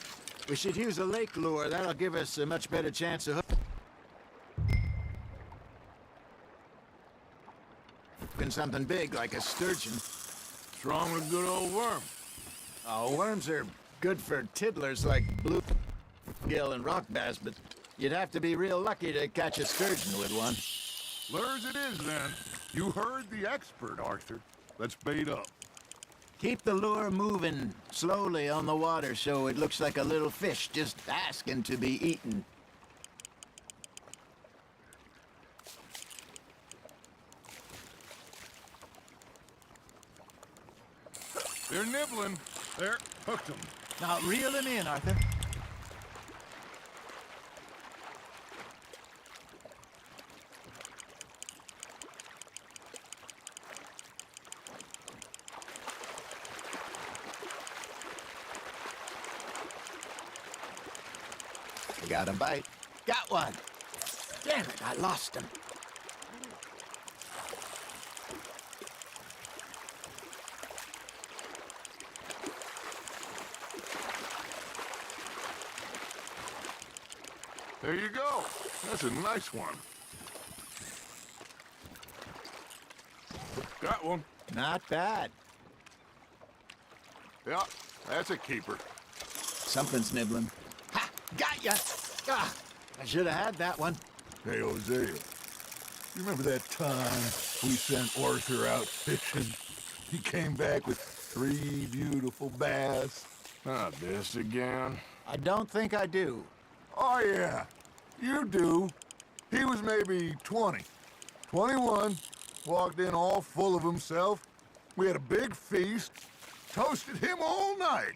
We should use a lake lure. That'll give us a much better chance of hooking something big like a sturgeon. What's wrong with a good old worm? Oh, worms are good for tiddlers like bluegill and rock bass, but you'd have to be real lucky to catch a sturgeon with one. Lures it is, then. You heard the expert, Arthur. Let's bait up. Keep the lure moving slowly on the water so it looks like a little fish just asking to be eaten. They're nibbling. There, hooked them. Now reel them in, Arthur. Got a bite. Got one. Damn it, I lost him. There you go. That's a nice one. Got one. Not bad. Yeah, that's a keeper. Something's nibbling. Ha! Got ya! Ah, I should have had that one. Hey, Hosea. You remember that time we sent Arthur out fishing? He came back with 3 beautiful bass. Not this again. I don't think I do. Oh, yeah. You do. He was maybe 20. 21. Walked in all full of himself. We had a big feast. Toasted him all night.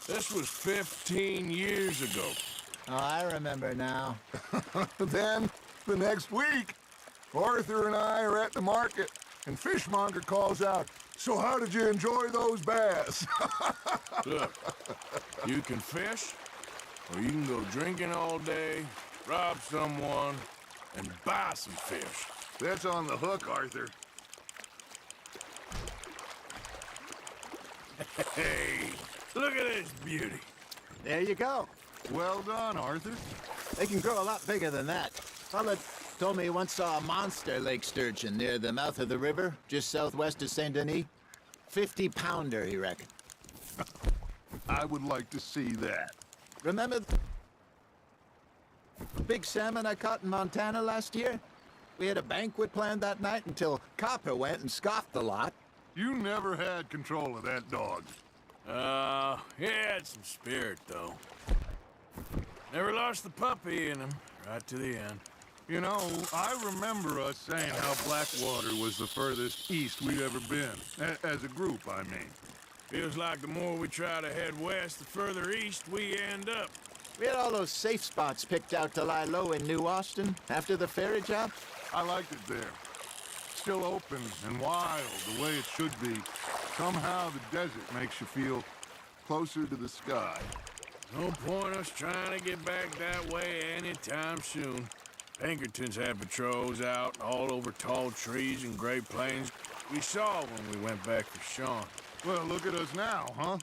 This was 15 years ago. Oh, I remember now. Then, the next week, Arthur and I are at the market, and Fishmonger calls out, "So how did you enjoy those bass?" Look, you can fish, or you can go drinking all day, rob someone, and buy some fish. That's on the hook, Arthur. Hey, look at this beauty. There you go. Well done, Arthur. They can grow a lot bigger than that. Fella told me he once saw a monster lake sturgeon near the mouth of the river, just southwest of Saint Denis. 50-pounder, he reckoned. I would like to see that. Remember the big salmon I caught in Montana last year? We had a banquet planned that night until Copper went and scoffed the lot. You never had control of that dog. He had some spirit, though. Never lost the puppy in him, right to the end. You know, I remember us saying how Blackwater was the furthest east we'd ever been. As a group, I mean. Feels like the more we try to head west, the further east we end up. We had all those safe spots picked out to lie low in New Austin after the ferry job. I liked it there. still open and wild, the way it should be. Somehow the desert makes you feel closer to the sky. No point us trying to get back that way anytime soon. Pinkertons had patrols out all over tall trees and Great Plains. We saw when we went back for Sean. Well, look at us now, huh?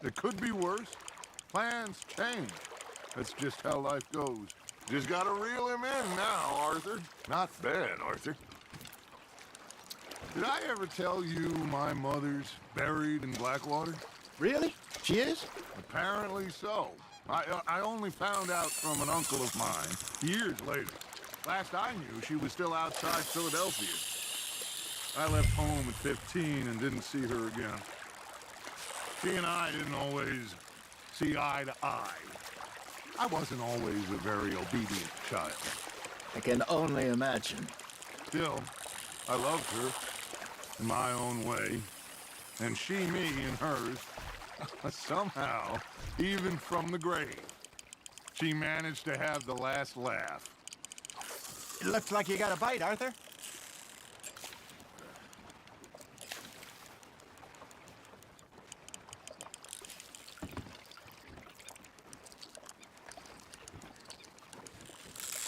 It could be worse. Plans change. That's just how life goes. Just gotta reel him in now, Arthur. Not bad, Arthur. Did I ever tell you my mother's buried in Blackwater? Really? She is? Apparently so. I only found out from an uncle of mine years later. Last I knew, she was still outside Philadelphia. I left home at 15 and didn't see her again. She and I didn't always see eye to eye. I wasn't always a very obedient child. I can only imagine. Still, I loved her in my own way, and she me in hers. Somehow, even from the grave, she managed to have the last laugh. It looks like you got a bite, Arthur.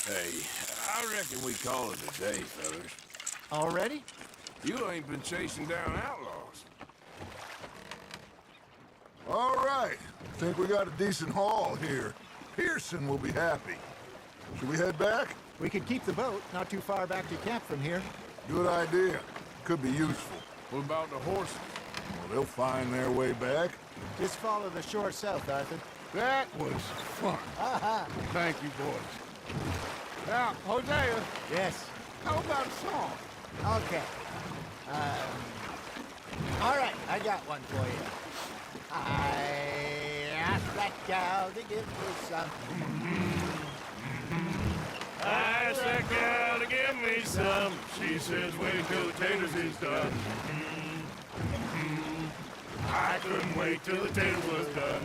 Hey, I reckon we call it a day, fellas. Already? You ain't been chasing down outlaws. All right. Think we got a decent haul here. Pearson will be happy. Should we head back? We could keep the boat not too far back to camp from here. Good idea. Could be useful. What about the horses? Well, they'll find their way back. Just follow the shore south, Arthur. That was fun. Thank you, boys. Now, Hosea. Yes. How about a song? Okay. All right, I got one for you. I asked that gal to give me some. I asked that gal to give me some. She says, wait till the taters is done. I couldn't wait till the taters was done.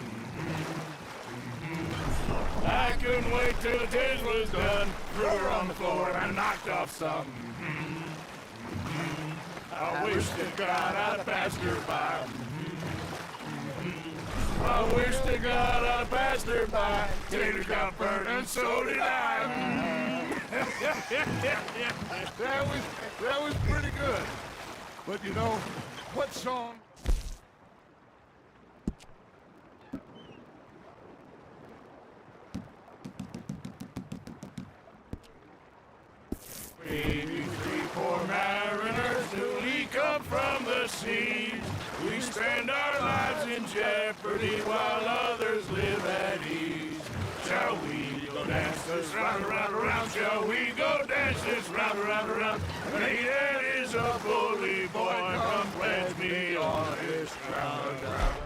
I couldn't wait till the taters was done. Threw her on the floor and I knocked off some. I wish to God I'd passed her by. I wish to God I'd passed her by. Taters got burned and so did I. That was pretty good. But you know, what song? Maybe 3 poor mariners newly come from the seas. We spend our lives in jeopardy while others live at ease. Shall we go dance this round, around, around? Shall we go dance this round, around, around? Hey, that is a bully boy, come pledge me on his ground, ground.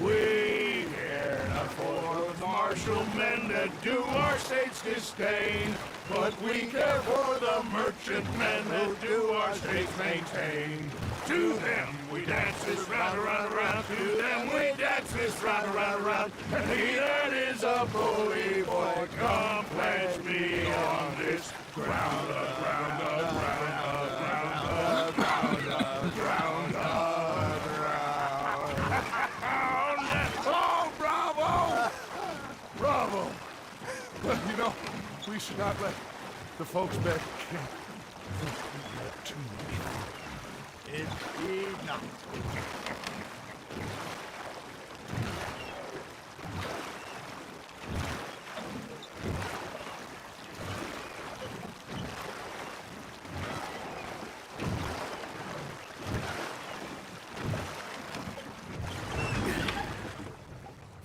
We care not for the martial men that do our state's disdain, but we care for the merchant men that do our states maintain. To them we dance this round, around, around. To them we dance this round, around, around. And he that is a bully boy, come pledge me on this ground, ground, ground, ground, ground, ground, ground. Oh, bravo! Bravo! Well, you know, we should not let the folks back at camp think we got too much fun. Indeed not.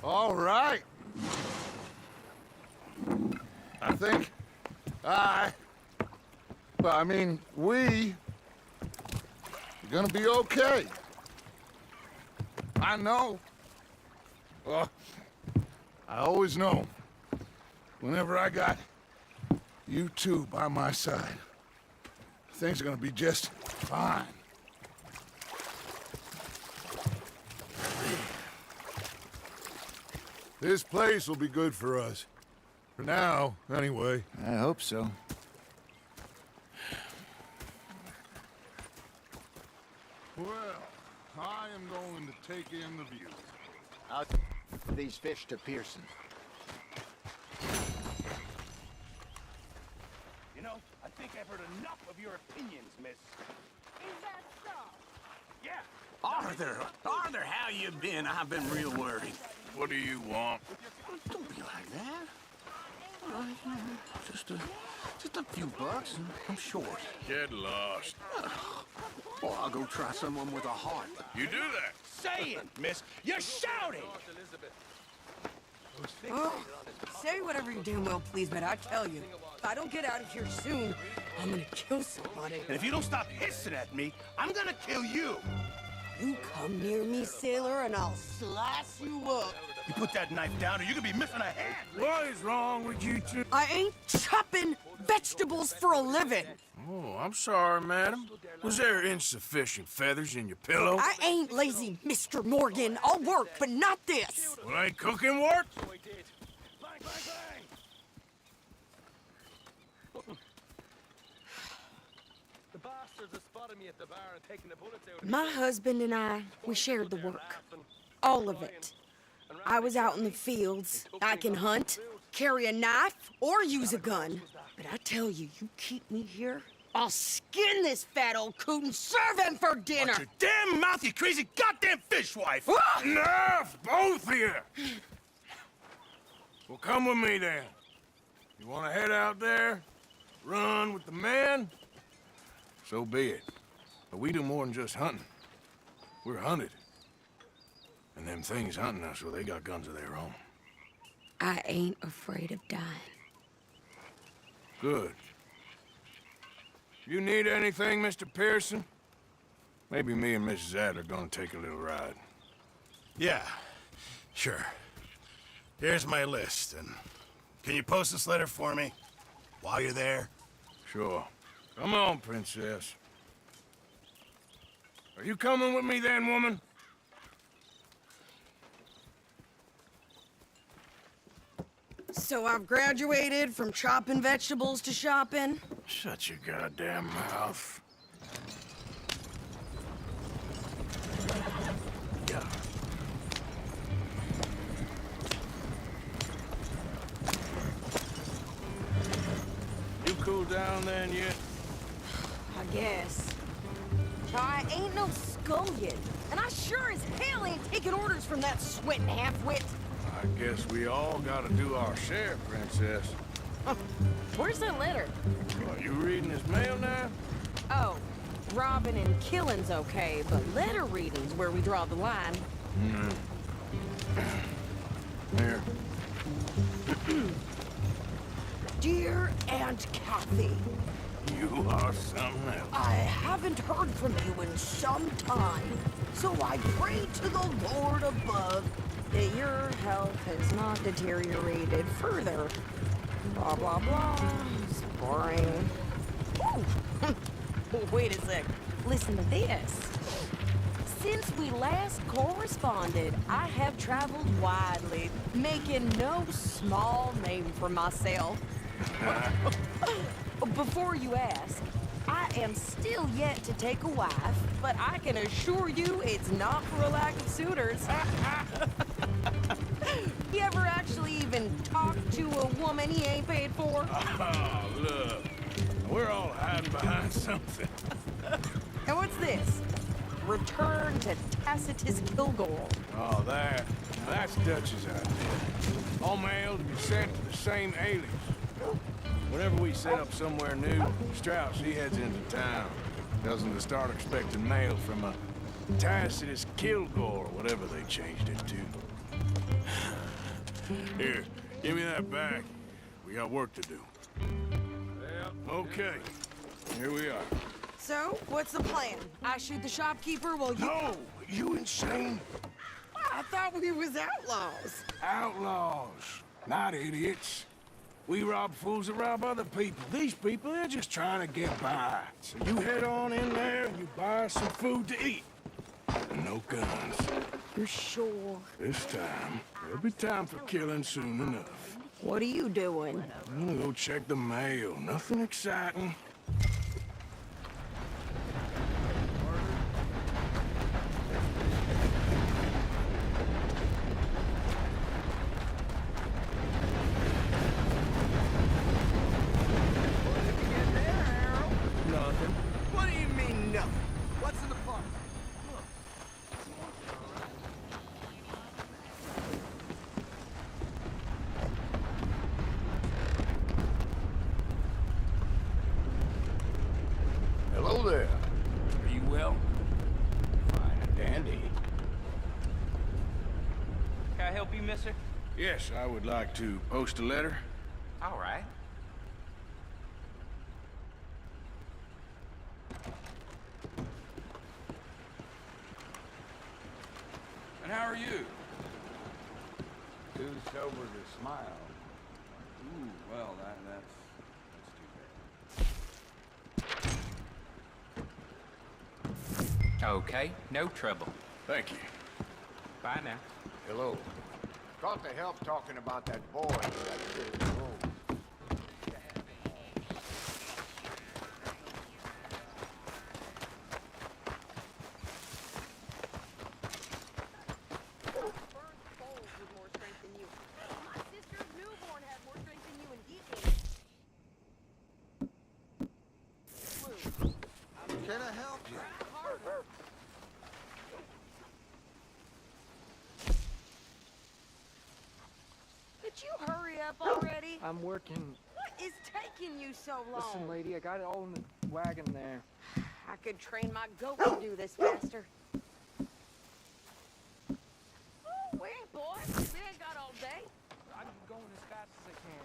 All right. I think we are gonna be okay. I know. I always know. Whenever I got you two by my side, things are gonna be just fine. This place will be good for us. For now, anyway. I hope so. Well, I am going to take in the view. I'll these fish to Pearson. You know, I think I've heard enough of your opinions, miss. Is that so? Yeah. Arthur, how you been? I've been real worried. What do you want? Don't be like that. All right, just a few bucks, and I'm short. Get lost. Well, I'll go try someone with a heart. You do that? Saying, miss. You're shouting. Oh, say whatever you damn well please, but I tell you, if I don't get out of here soon, I'm gonna kill somebody. And if you don't stop hissing at me, I'm gonna kill you. You come near me, sailor, and I'll slice you up. You put that knife down or you're gonna be missing a hand. What is wrong with you two? I ain't chopping vegetables for a living. Oh, I'm sorry, madam. Was there insufficient feathers in your pillow? I ain't lazy, Mr. Morgan. I'll work, but not this. Well, ain't cooking work? My husband and I, we shared the work. All of it. I was out in the fields. I can hunt, carry a knife, or use a gun. But I tell you, you keep me here, I'll skin this fat old coot and serve him for dinner. Watch your damn mouth, you crazy goddamn fishwife! Enough, both of you! Well, come with me then. You want to head out there, run with the men? So be it. But we do more than just hunting. We're hunted. And them things hunting us, well, they got guns of their own. I ain't afraid of dying. Good. You need anything, Mr. Pearson? Maybe me and Mrs. Adler are gonna take a little ride. Yeah, sure. Here's my list, and can you post this letter for me while you're there? Sure. Come on, princess. Are you coming with me then, woman? So I've graduated from chopping vegetables to shopping? Shut your goddamn mouth. Yeah. You cooled down then yet? I guess. I ain't no scullion, and I sure as hell ain't taking orders from that sweating half-wit. I guess we all gotta do our share, princess. Where's that letter? Are you reading his mail now? Oh, robbing and killing's okay, but letter reading's where we draw the line. Here. Dear Aunt Kathy, You are something else. I haven't heard from you in some time, so I pray to the Lord above that your health has not deteriorated further. Blah, blah, blah. It's boring. Ooh. Wait a sec. Listen to this. Since we last corresponded, I have traveled widely, making no small name for myself. Before you ask, I am still yet to take a wife, but I can assure you it's not for a lack of suitors. You ever actually even talked to a woman he ain't paid for? Oh, look. We're all hiding behind something. And what's this? Return to Tacitus Kilgore. Oh, that's Dutch's idea. All mail to be sent to the same alias. Whenever we set up somewhere new, Strauss, he heads into town. Doesn't start expecting mail from a Tacitus Kilgore, whatever they changed it to. Here, give me that back. We got work to do. Okay, here we are. So, what's the plan? I shoot the shopkeeper while you... No! You insane? I thought we was outlaws. Outlaws, not idiots. We rob fools that rob other people. These people, they're just trying to get by. So you head on in there and you buy some food to eat. And no guns. You're sure? This time, there'll be time for killing soon enough. What are you doing? I'm gonna go check the mail. Nothing exciting. will. Fine and dandy. Can I help you, mister? Yes, I would like to post a letter. All right. And how are you? Too sober to smile. Ooh, well, that's Okay, no trouble. Thank you. Bye now. Hello. Got to help talking about that boy that did road. Can I help you? Could you hurry up already? I'm working. What is taking you so long? Listen, lady, I got it all in the wagon there. I could train my goat to do this faster. Oh, wait, boy. We ain't got all day. I'm going as fast as I can.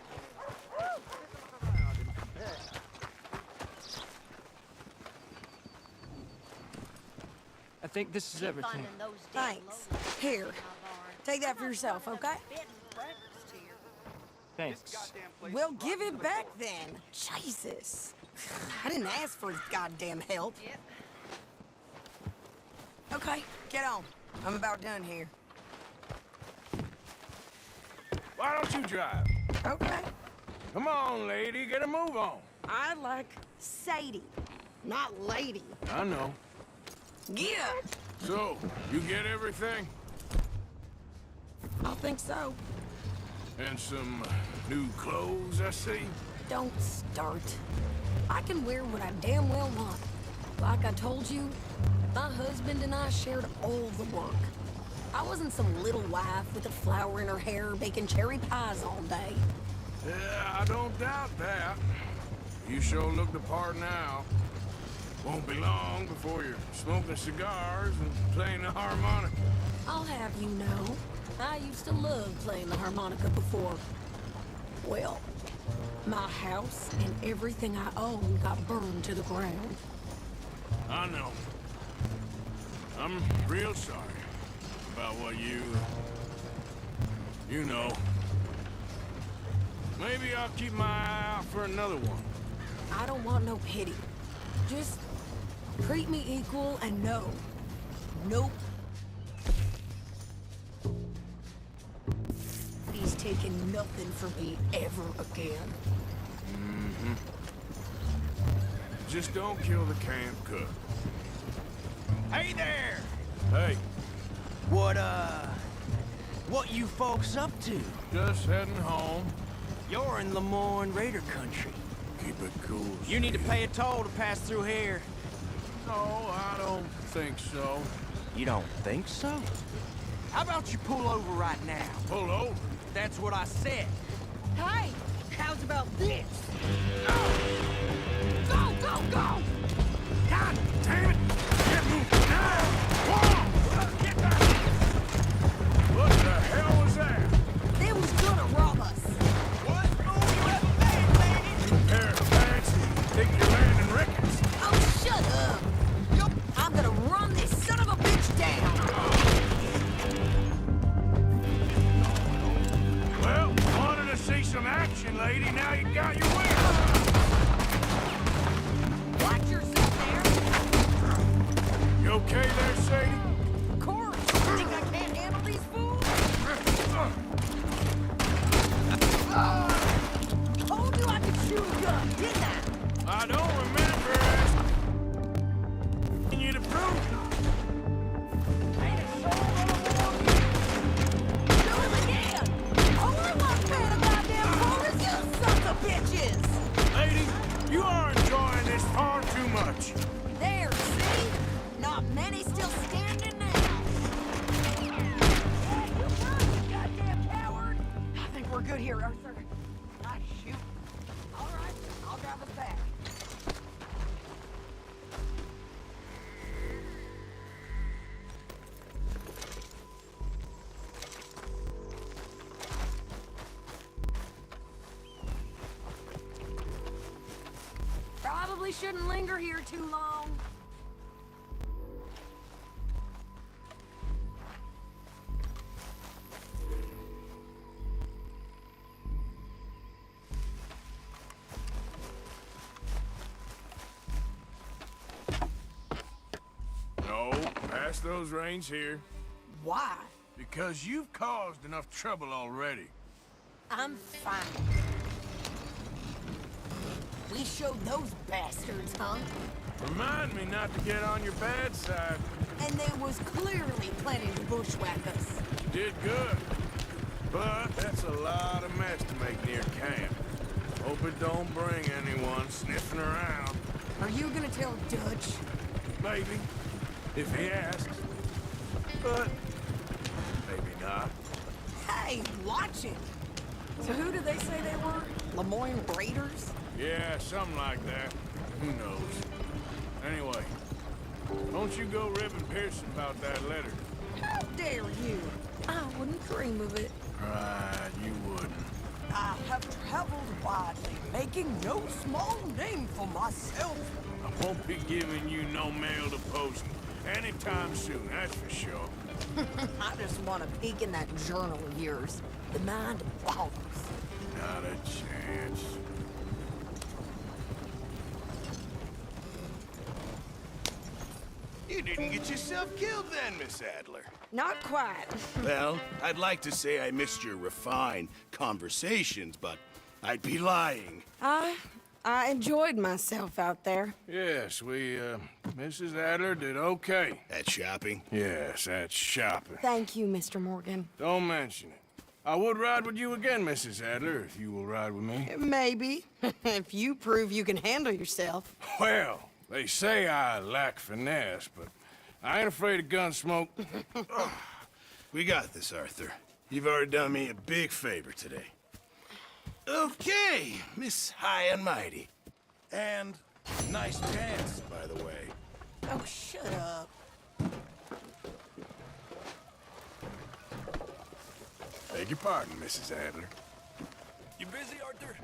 I think this is everything. Thanks. Here. Take that for yourself, okay? Thanks. Well, give it back then. Jesus. I didn't ask for his goddamn help. Okay, get on. I'm about done here. Why don't you drive? Okay. Come on, lady, get a move on. I like Sadie, not lady. I know. Yeah. So, you get everything? I think so. And some new clothes, I see? Don't start. I can wear what I damn well want. Like I told you, my husband and I shared all the work. I wasn't some little wife with a flower in her hair baking cherry pies all day. Yeah, I don't doubt that. You sure look the part now. Won't be long before you're smoking cigars and playing the harmonica. I'll have you know, I used to love playing the harmonica before. Well, my house and everything I own got burned to the ground. I know. I'm real sorry about what you know. Maybe I'll keep my eye out for another one. I don't want no pity. Just treat me equal and no. Nope. He's taking nothing from me ever again. Mm-hmm. Just don't kill the camp cook. Hey there! Hey. What you folks up to? Just heading home. You're in Lemoyne Raider country. Keep it cool. You need to pay a toll to pass through here. No, I don't think so. You don't think so? How about you pull over right now? Pull over? That's what I said. Hey, how's about this? Go, go, go! God damn it! Get moving now! Whoa! Get back! What the hell was that? They was gonna rob us. What move you ever made, lady? Pair of pants and think you're landing Ricketts. Oh, shut up! Yup, I'm gonna run this son of a bitch down. Well, wanted to see some action, lady. Now you got your wish. Watch yourself there. You okay there, Sadie? Of course. Think I can't handle these fools? Told you I could shoot a gun, didn't I? I don't remember asking you to prove it. Ain't a soul on the Do him again! All I want, man, a goddamn chorus, you sons of bitches! Lady, you are enjoying this far too much. There, see? Not many still standing now. Yeah, you run, you goddamn coward! I think we're good here, Arthur. I shoot. All right, I'll drive us back. shouldn't linger here too long. No, pass those reins here. Why? Because you've caused enough trouble already. I'm fine. We showed those bastards, huh? Remind me not to get on your bad side. And they was clearly planning to bushwhack us. You did good. But that's a lot of mess to make near camp. Hope it don't bring anyone sniffing around. Are you gonna tell Dutch? Maybe, if he asks. But maybe not. Hey, watch it! So who did they say they were? Lemoyne Raiders? Yeah, something like that. Who knows? Anyway, don't you go ribbing Pearson about that letter. How dare you? I wouldn't dream of it. Right, you wouldn't. I have traveled widely, making no small name for myself. I won't be giving you no mail to post anytime soon, that's for sure. I just want to peek in that journal of yours. The mind boggles. Not a chance. You didn't get yourself killed then, Miss Adler. Not quite. Well, I'd like to say I missed your refined conversations, but I'd be lying. I enjoyed myself out there. Yes, Mrs. Adler did okay. At shopping? Yes, at shopping. Thank you, Mr. Morgan. Don't mention it. I would ride with you again, Mrs. Adler, if you will ride with me. Maybe. If you prove you can handle yourself. Well, they say I lack finesse, but I ain't afraid of gunsmoke. We got this, Arthur. You've already done me a big favor today. Okay, Miss High and Mighty. And nice pants, by the way. Oh, shut up. Beg your pardon, Mrs. Adler. You busy, Arthur?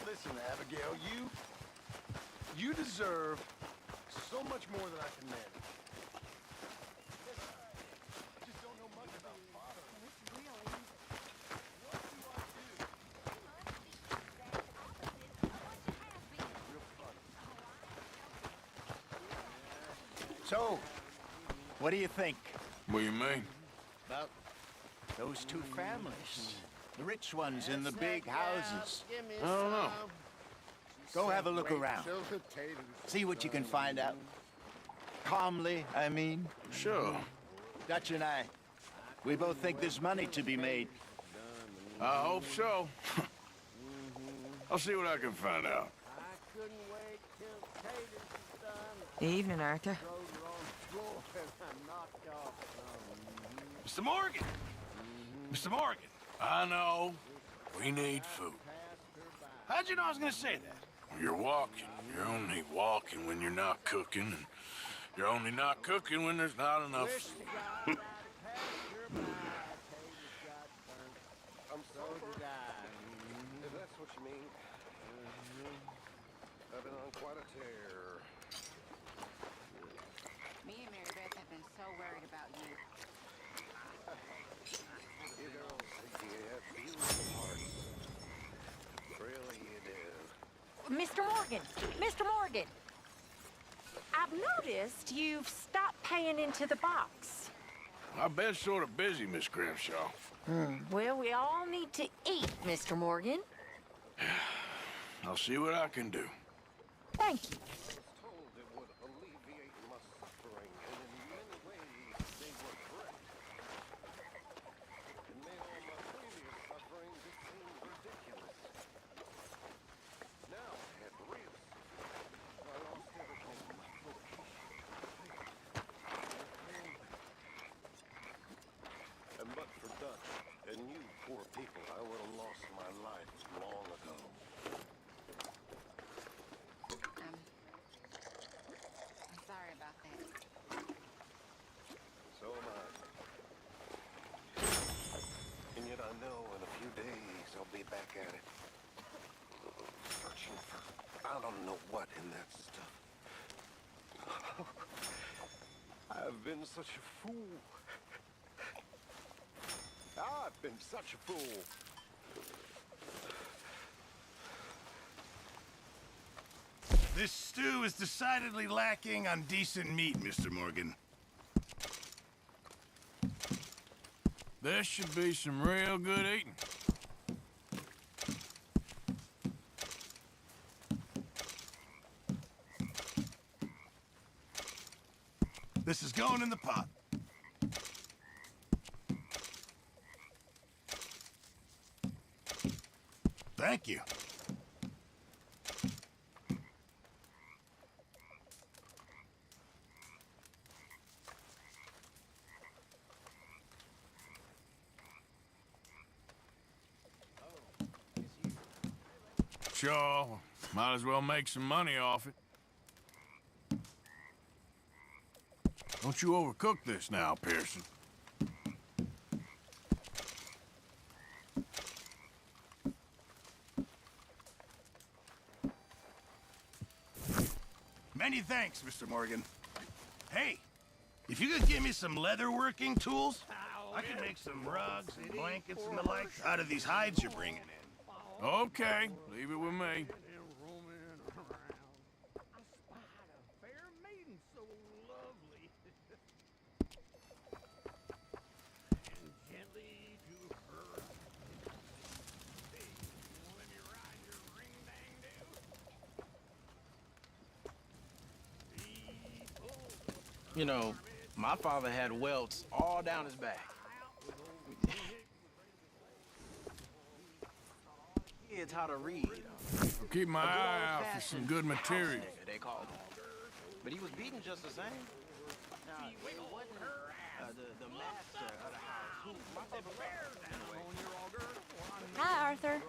Listen, Abigail, you deserve so much more than I can manage. I just don't know much about father. So, what do you think? What do you mean? About those two families. The rich ones in the big houses. I don't know. Go have a look around. See what you can find out. Calmly, I mean. Sure. Dutch and I, we both think there's money to be made. I hope so. I'll see what I can find out. Evening, Arthur. Mr. Morgan! Mr. Morgan! I know. We need food. How'd you know I was gonna say that? You're walking. You're only walking when you're not cooking, and you're only not cooking when there's not enough. I'm so did I. If that's what you mean. I've been on quite a tear. Me and Mary Beth have been so worried about you. Mr. Morgan! Mr. Morgan! I've noticed you've stopped paying into the box. I've been sort of busy, Miss Grimshaw. Well, we all need to eat, Mr. Morgan. I'll see what I can do. Thank you. I don't know what in that stuff. I've been such a fool. I've been such a fool. This stew is decidedly lacking on decent meat, Mr. Morgan. This should be some real good eating. This is going in the pot. Thank you. Sure, might as well make some money off it. Don't you overcook this now, Pearson. Many thanks, Mr. Morgan. Hey, if you could give me some leatherworking tools, I can make some rugs and blankets and the like out of these hides you're bringing in. Okay, leave it with me. You know, my father had welts all down his back. Kids how to read. I'll keep my eye out for some good material. They called him. But he was beaten just the same. Now, it wasn't the master of the house who my father. Hi, Arthur.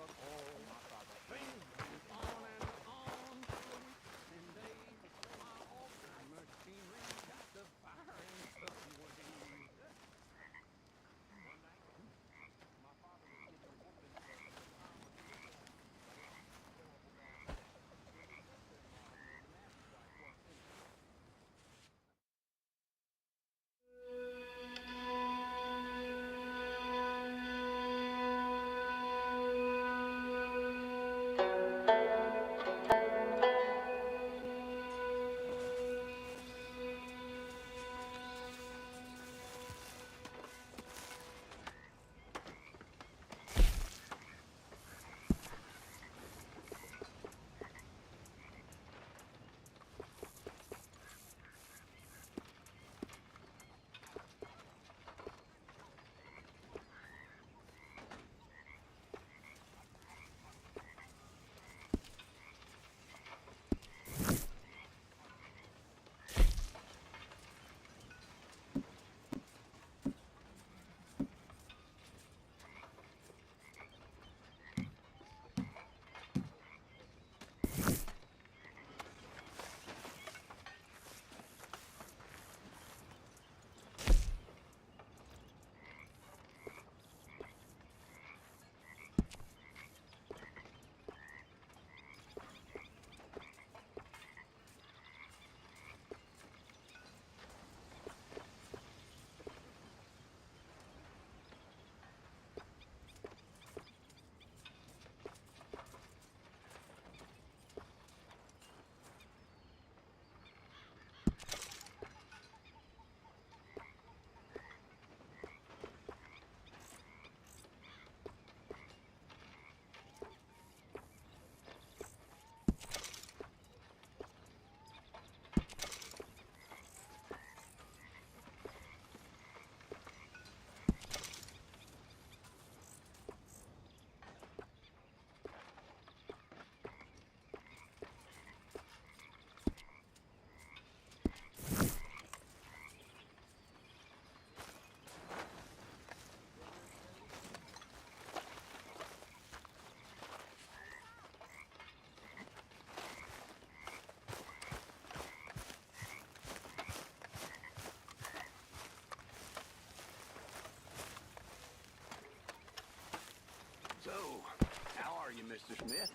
Smith?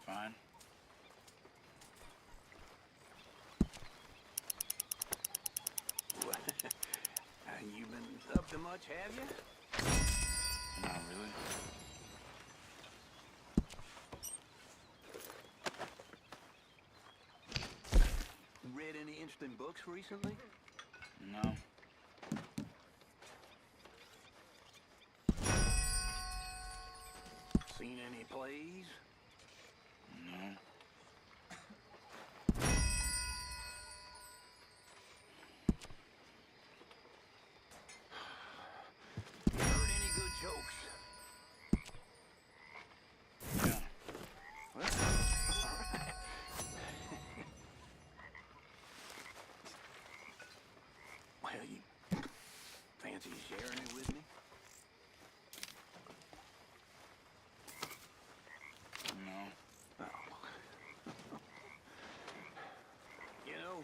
Fine. You've been up to much, have you? Not really. Read any interesting books recently? No. Seen any plays? No. Heard any good jokes? Yeah. Well, all right. Well, you fancy sharing it with me? No. Oh. You know,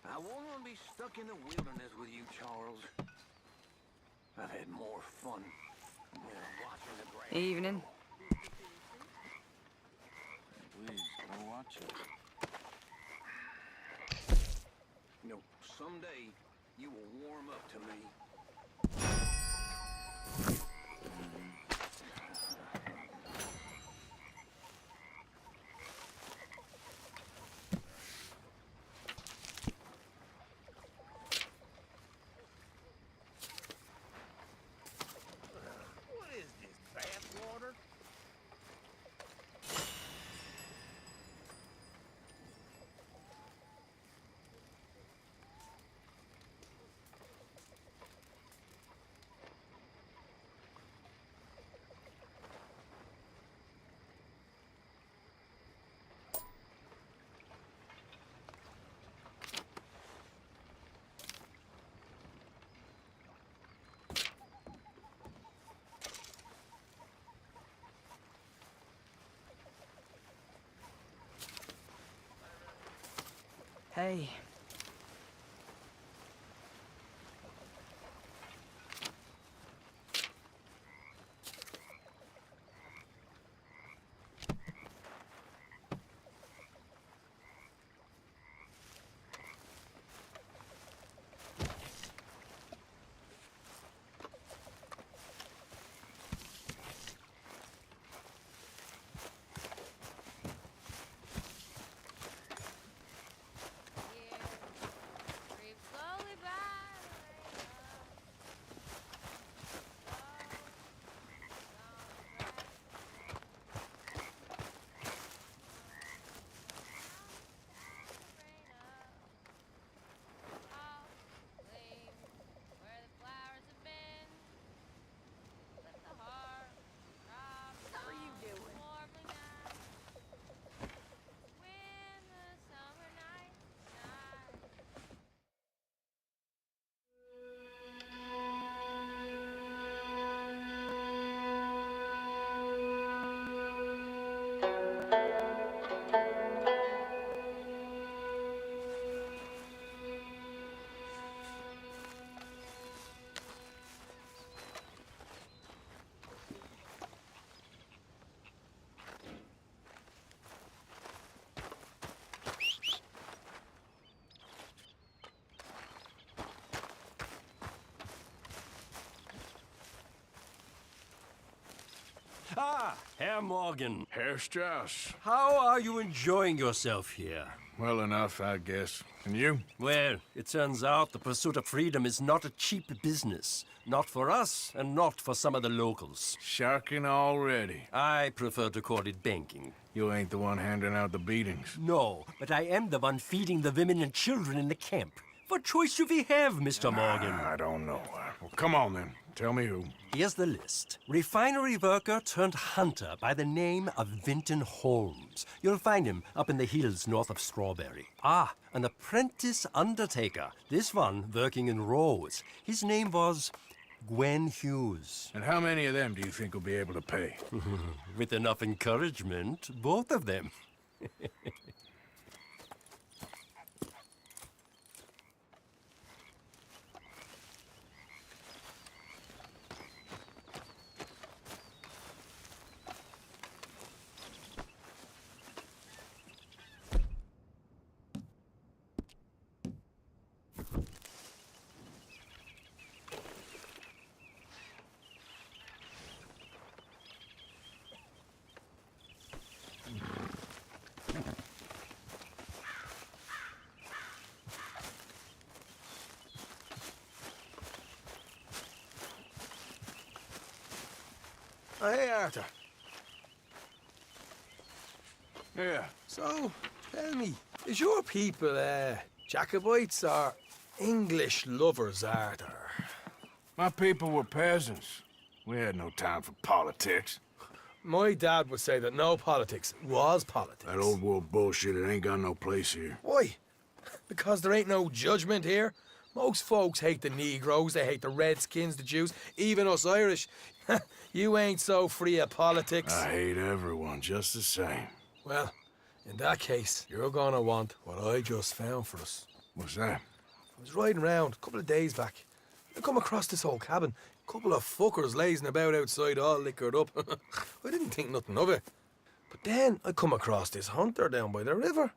I won't want to be stuck in the wilderness with you, Charles. I've had more fun watching the grass. Evening. Please, go watch it. You know, someday you will warm up to me. What is this, bath water? Hey. Ah, Herr Morgan. Herr Strauss. How are you enjoying yourself here? Well enough, I guess. And you? Well, it turns out the pursuit of freedom is not a cheap business. Not for us, and not for some of the locals. Sharking already. I prefer to call it banking. You ain't the one handing out the beatings. No, but I am the one feeding the women and children in the camp. What choice do we have, Mr. Morgan? I don't know. Well, come on then. Tell me who. Here's the list. Refinery worker turned hunter by the name of Vinton Holmes. You'll find him up in the hills north of Strawberry. Ah, an apprentice undertaker. This one working in Rhodes. His name was Gwen Hughes. And how many of them do you think will be able to pay? With enough encouragement, both of them. Oh, hey, Arthur. Yeah. So, tell me, is your people, Jacobites or English lovers, Arthur? My people were peasants. We had no time for politics. My dad would say that no politics was politics. That old world bullshit, it ain't got no place here. Why? Because there ain't no judgment here? Most folks hate the Negroes, they hate the Redskins, the Jews, even us Irish. You ain't so free of politics. I hate everyone just the same. Well, in that case, you're gonna want what I just found for us. What's that? I was riding around a couple of days back. I come across this old cabin. A couple of fuckers lazing about outside all liquored up. I didn't think nothing of it. But then I come across this hunter down by the river.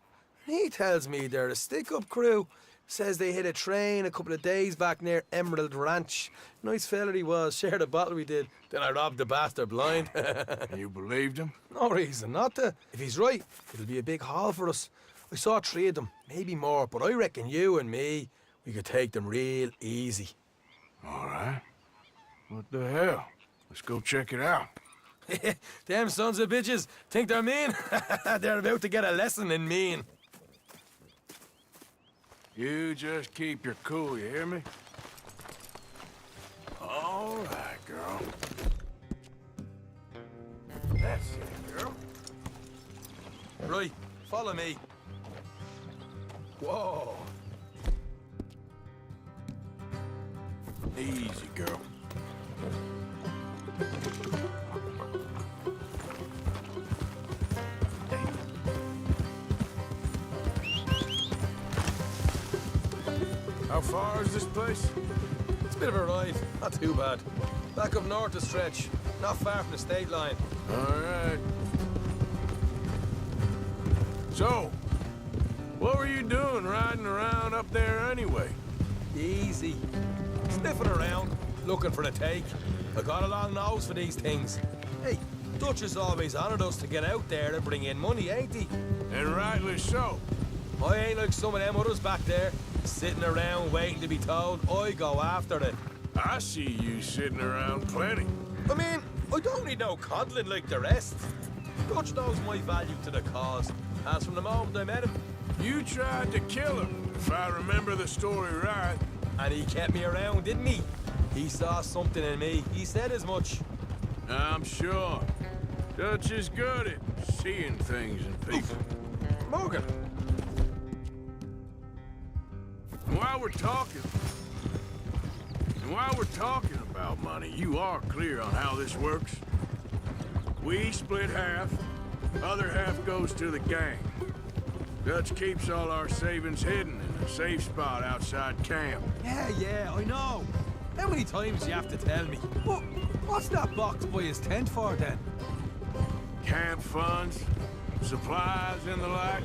And he tells me they're a stick-up crew. Says they hit a train a couple of days back near Emerald Ranch. Nice fella he was, shared a bottle we did. Then I robbed the bastard blind. You believed him? No reason not to. If he's right, it'll be a big haul for us. I saw 3 of them, maybe more, but I reckon you and me, we could take them real easy. All right. What the hell? Let's go check it out. Them sons of bitches think they're mean. They're about to get a lesson in mean. You just keep your cool, you hear me? All right, girl. That's it, girl. Right, follow me. Whoa. Easy, girl. How far is this place? It's a bit of a ride, not too bad. Back up north a stretch, not far from the state line. All right. So, what were you doing riding around up there anyway? Easy. Sniffing around, looking for a take. I got a long nose for these things. Hey, Dutch has always honoured us to get out there and bring in money, ain't he? And rightly so. I ain't like some of them others back there, sitting around waiting to be told. I go after it. I see you sitting around plenty. I mean, I don't need no coddling like the rest. Dutch knows my value to the cause, as from the moment I met him. You tried to kill him, if I remember the story right. And he kept me around, didn't he? He saw something in me. He said as much. I'm sure. Dutch is good at seeing things in people. Morgan. And while we're talking about money, you are clear on how this works? We split half, other half goes to the gang. Dutch keeps all our savings hidden in a safe spot outside camp. Yeah, I know. How many times do you have to tell me? What's that box by his tent for, then? Camp funds, supplies, and the like.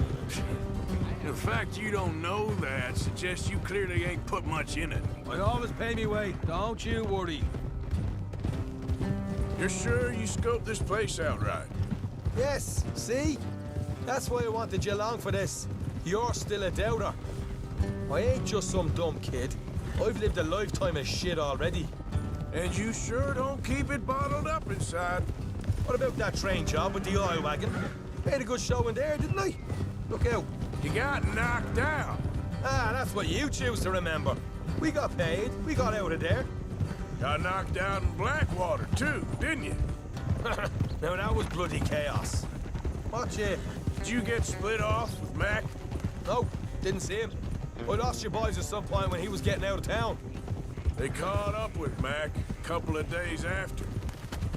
The fact you don't know that suggests you clearly ain't put much in it. I always pay me way, don't you worry. You're sure you scoped this place out right? Yes, see? That's why I wanted you along for this. You're still a doubter. I ain't just some dumb kid. I've lived a lifetime of shit already. And you sure don't keep it bottled up inside. What about that train job with the oil wagon? Made a good show in there, didn't I? Look out. You got knocked out. Ah, that's what you choose to remember. We got paid. We got out of there. Got knocked out in Blackwater, too, didn't you? Now, that was bloody chaos. Watch it. Did you get split off with Mac? No, didn't see him. I lost your boys at some point when he was getting out of town. They caught up with Mac a couple of days after.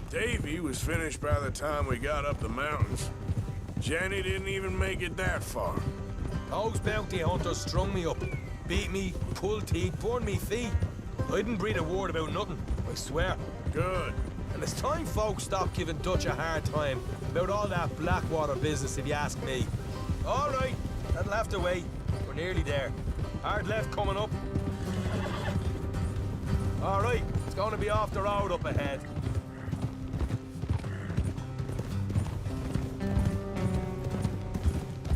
Davy was finished by the time we got up the mountains. Jenny didn't even make it that far. Those bounty hunters strung me up, beat me, pulled teeth, burned me feet. I didn't breathe a word about nothing, I swear. Good. And it's time folks stopped giving Dutch a hard time about all that Blackwater business, if you ask me. All right, that'll have to wait. We're nearly there. Hard left coming up. All right, it's going to be off the road up ahead.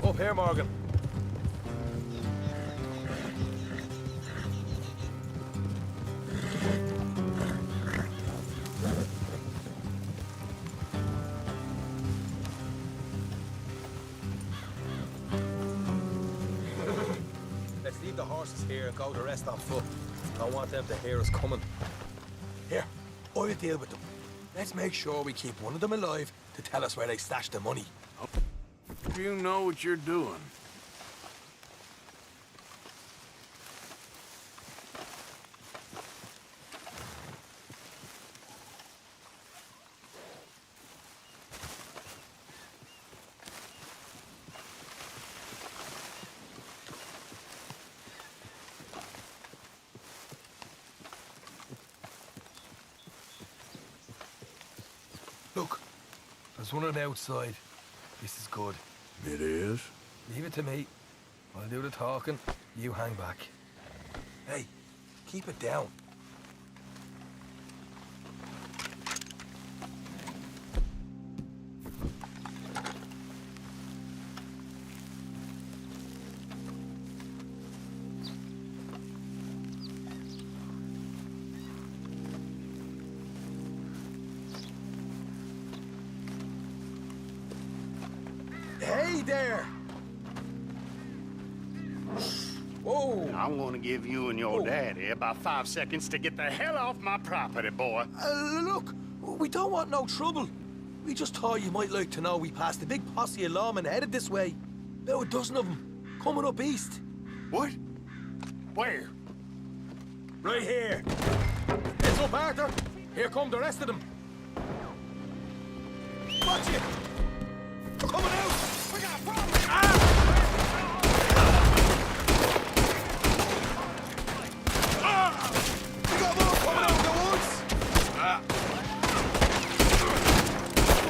Up here, Morgan. horses here and go the rest on foot. Don't want them to hear us coming. Here, I'll deal with them. Let's make sure we keep one of them alive to tell us where they stashed the money. You know what you're doing. Look, there's one on the outside. This is good. It is? Leave it to me. I'll do the talking. You hang back. Hey, keep it down. Hey there! Whoa! I'm gonna give you and your daddy about 5 seconds to get the hell off my property, boy. Look, we don't want no trouble. We just thought you might like to know we passed a big posse of lawmen headed this way. About a dozen of them, coming up east. What? Where? Right here. Heads up, Arthur. Here come the rest of them. Watch it! Coming out! We got a problem! We got more coming out of the woods!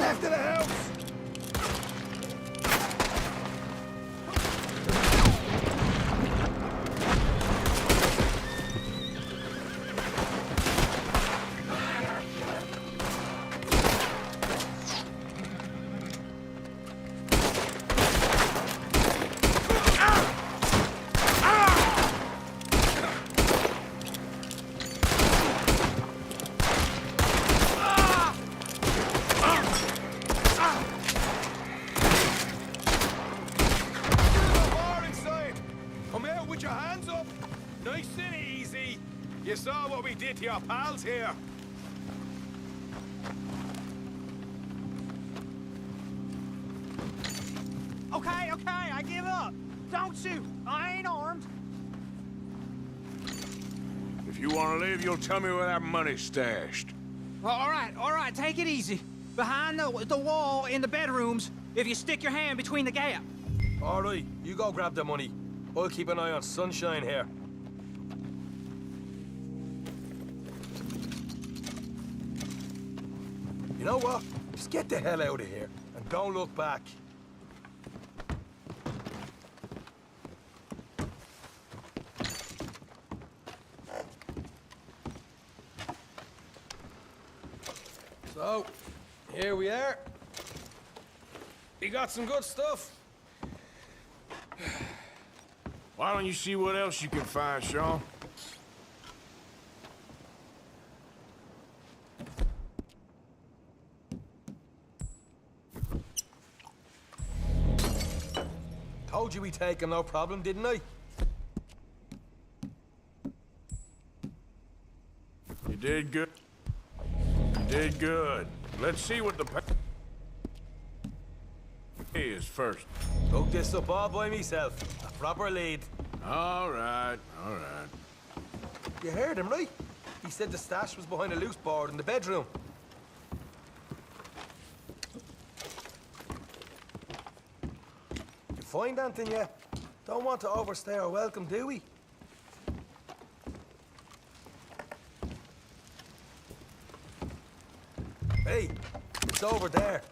Left of the house! You saw what we did to your pals here. Okay, I give up. Don't shoot. I ain't armed. If you want to live, you'll tell me where that money's stashed. All right, take it easy. Behind the wall in the bedrooms, if you stick your hand between the gap. All right, you go grab the money. I'll keep an eye on Sunshine here. You know what? Just get the hell out of here and don't look back. So, here we are. You got some good stuff. Why don't you see what else you can find, Sean? Told you we'd take him, no problem, didn't I? You did good. You did good. Let's see what the pay is first. Took this up all by myself. A proper lead. All right, all right. You heard him, right? He said the stash was behind a loose board in the bedroom. You find anything yet? Don't want to overstay our welcome, do we? Hey, it's over there.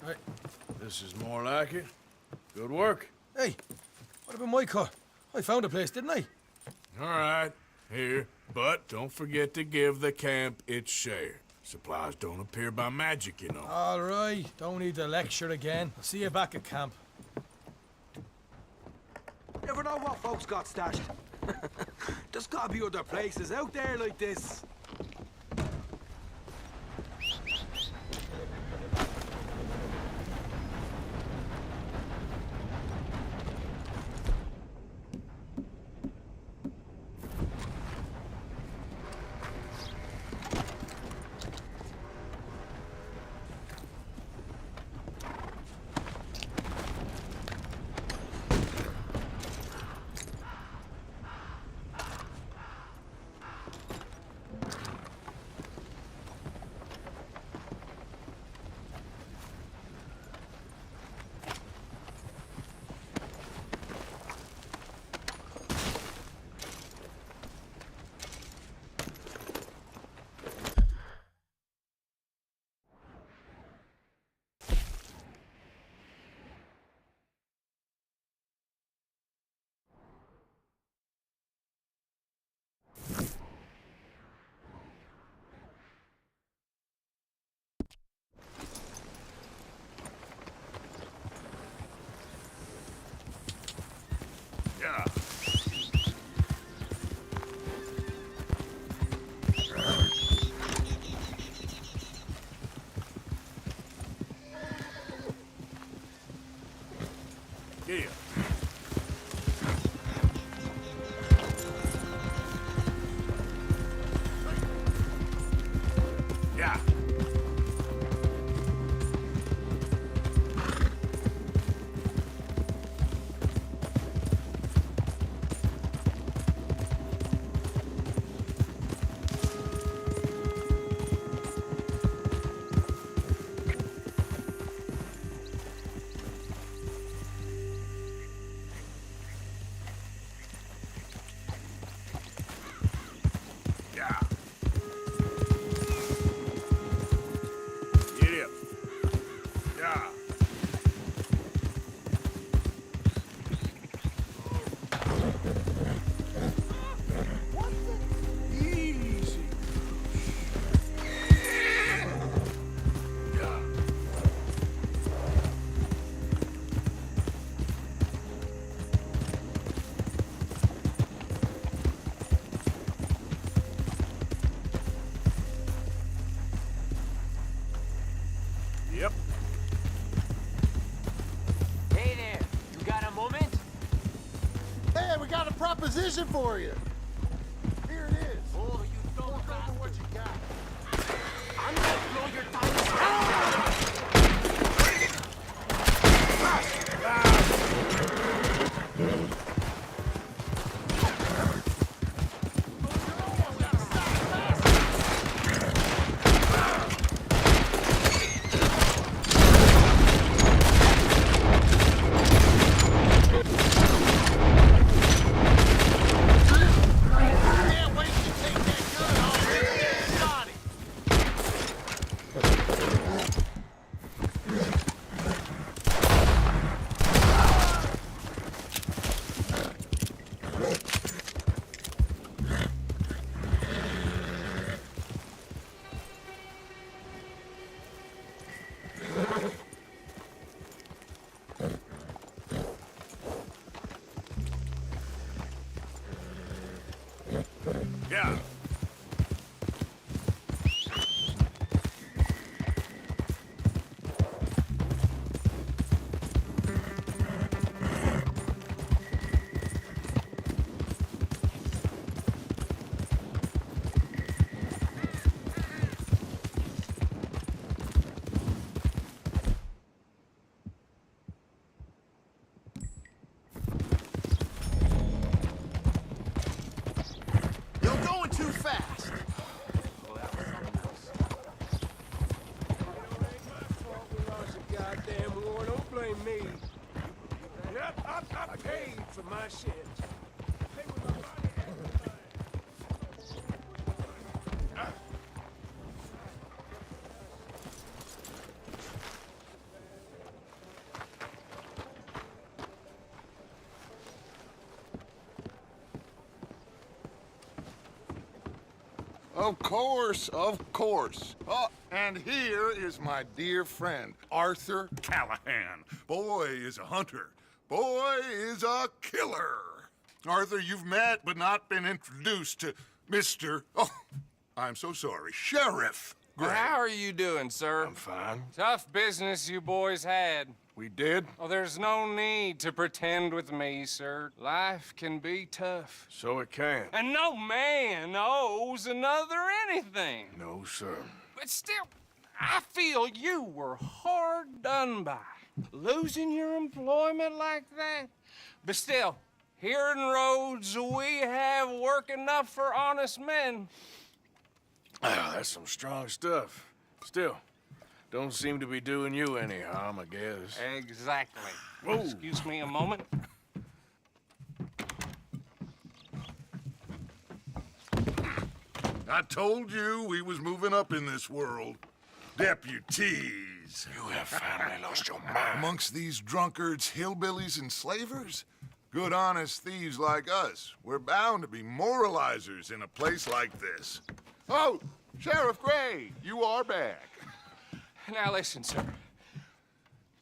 Right. This is more like it. Good work. Hey, what about my cut? I found a place, didn't I? All right, here. But don't forget to give the camp its share. Supplies don't appear by magic, you know. All right, don't need to lecture again. I'll see you back at camp. Never know what folks got stashed. There's gotta be other places out there like this. Yeah. Yeah. Yeah. Yep. Hey there, you got a moment? Hey, we got a proposition for you. Here it is. Oh, you don't know what you got. I'm gonna blow your tires. Yeah. You're going too fast. Goddamn war, don't blame me. Yep, I paid for my shit. Of course, of course. Oh, and here is my dear friend, Arthur Callahan. Boy is a hunter. Boy is a killer. Arthur, you've met but not been introduced to Mr. Oh, I'm so sorry, Sheriff Gray. How are you doing, sir? I'm fine. Tough business you boys had. We did? Oh, there's no need to pretend with me, sir. Life can be tough. So it can. And no man owes another anything. No, sir. But still, I feel you were hard done by. Losing your employment like that. But still, here in Rhodes, we have work enough for honest men. Ah, that's some strong stuff. Still, don't seem to be doing you any harm, I guess. Exactly. Whoa. Excuse me a moment. I told you we was moving up in this world. Deputies. You have finally lost your mind. Amongst these drunkards, hillbillies, and slavers? Good, honest thieves like us. We're bound to be moralizers in a place like this. Oh, Sheriff Gray, you are back. Now listen, sir.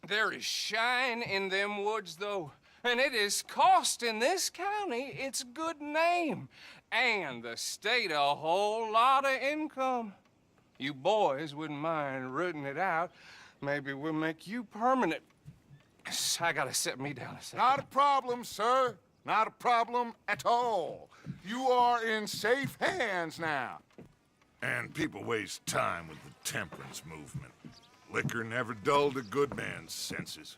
There is shine in them woods, though, and it is costing this county its good name and the state a whole lot of income. You boys wouldn't mind rooting it out. Maybe we'll make you permanent. I gotta sit me down a second. Not a problem, sir. Not a problem at all. You are in safe hands now. And people waste time with the temperance movement. Liquor never dulled a good man's senses.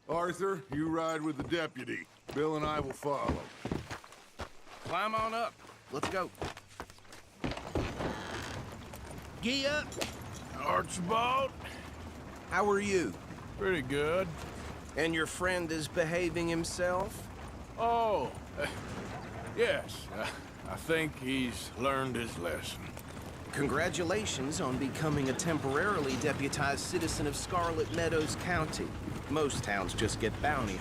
Arthur, you ride with the deputy. Bill and I will follow. Climb on up. Let's go. Gee up. Archibald? How are you? Pretty good. And your friend is behaving himself? Oh, yes. I think he's learned his lesson. Congratulations on becoming a temporarily deputized citizen of Scarlet Meadows County. Most towns just get bounty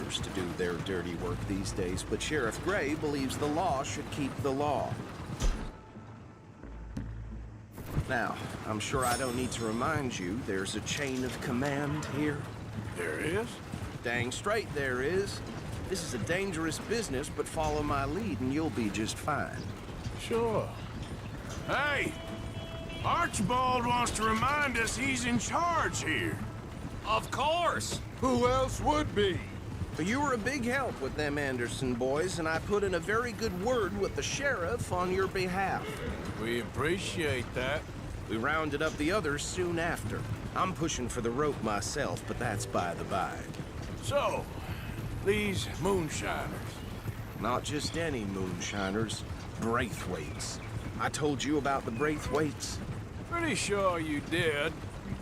hunters to do their dirty work these days, but Sheriff Gray believes the law should keep the law. Now, I'm sure I don't need to remind you, there's a chain of command here. There is? Dang straight there is. This is a dangerous business, but follow my lead and you'll be just fine. Sure. Hey! Archibald wants to remind us he's in charge here. Of course. Who else would be? But you were a big help with them Anderson boys, and I put in a very good word with the sheriff on your behalf. We appreciate that. We rounded up the others soon after. I'm pushing for the rope myself, but that's by the by. So, these moonshiners. Not just any moonshiners, Braithwaites. I told you about the Braithwaites? Pretty sure you did.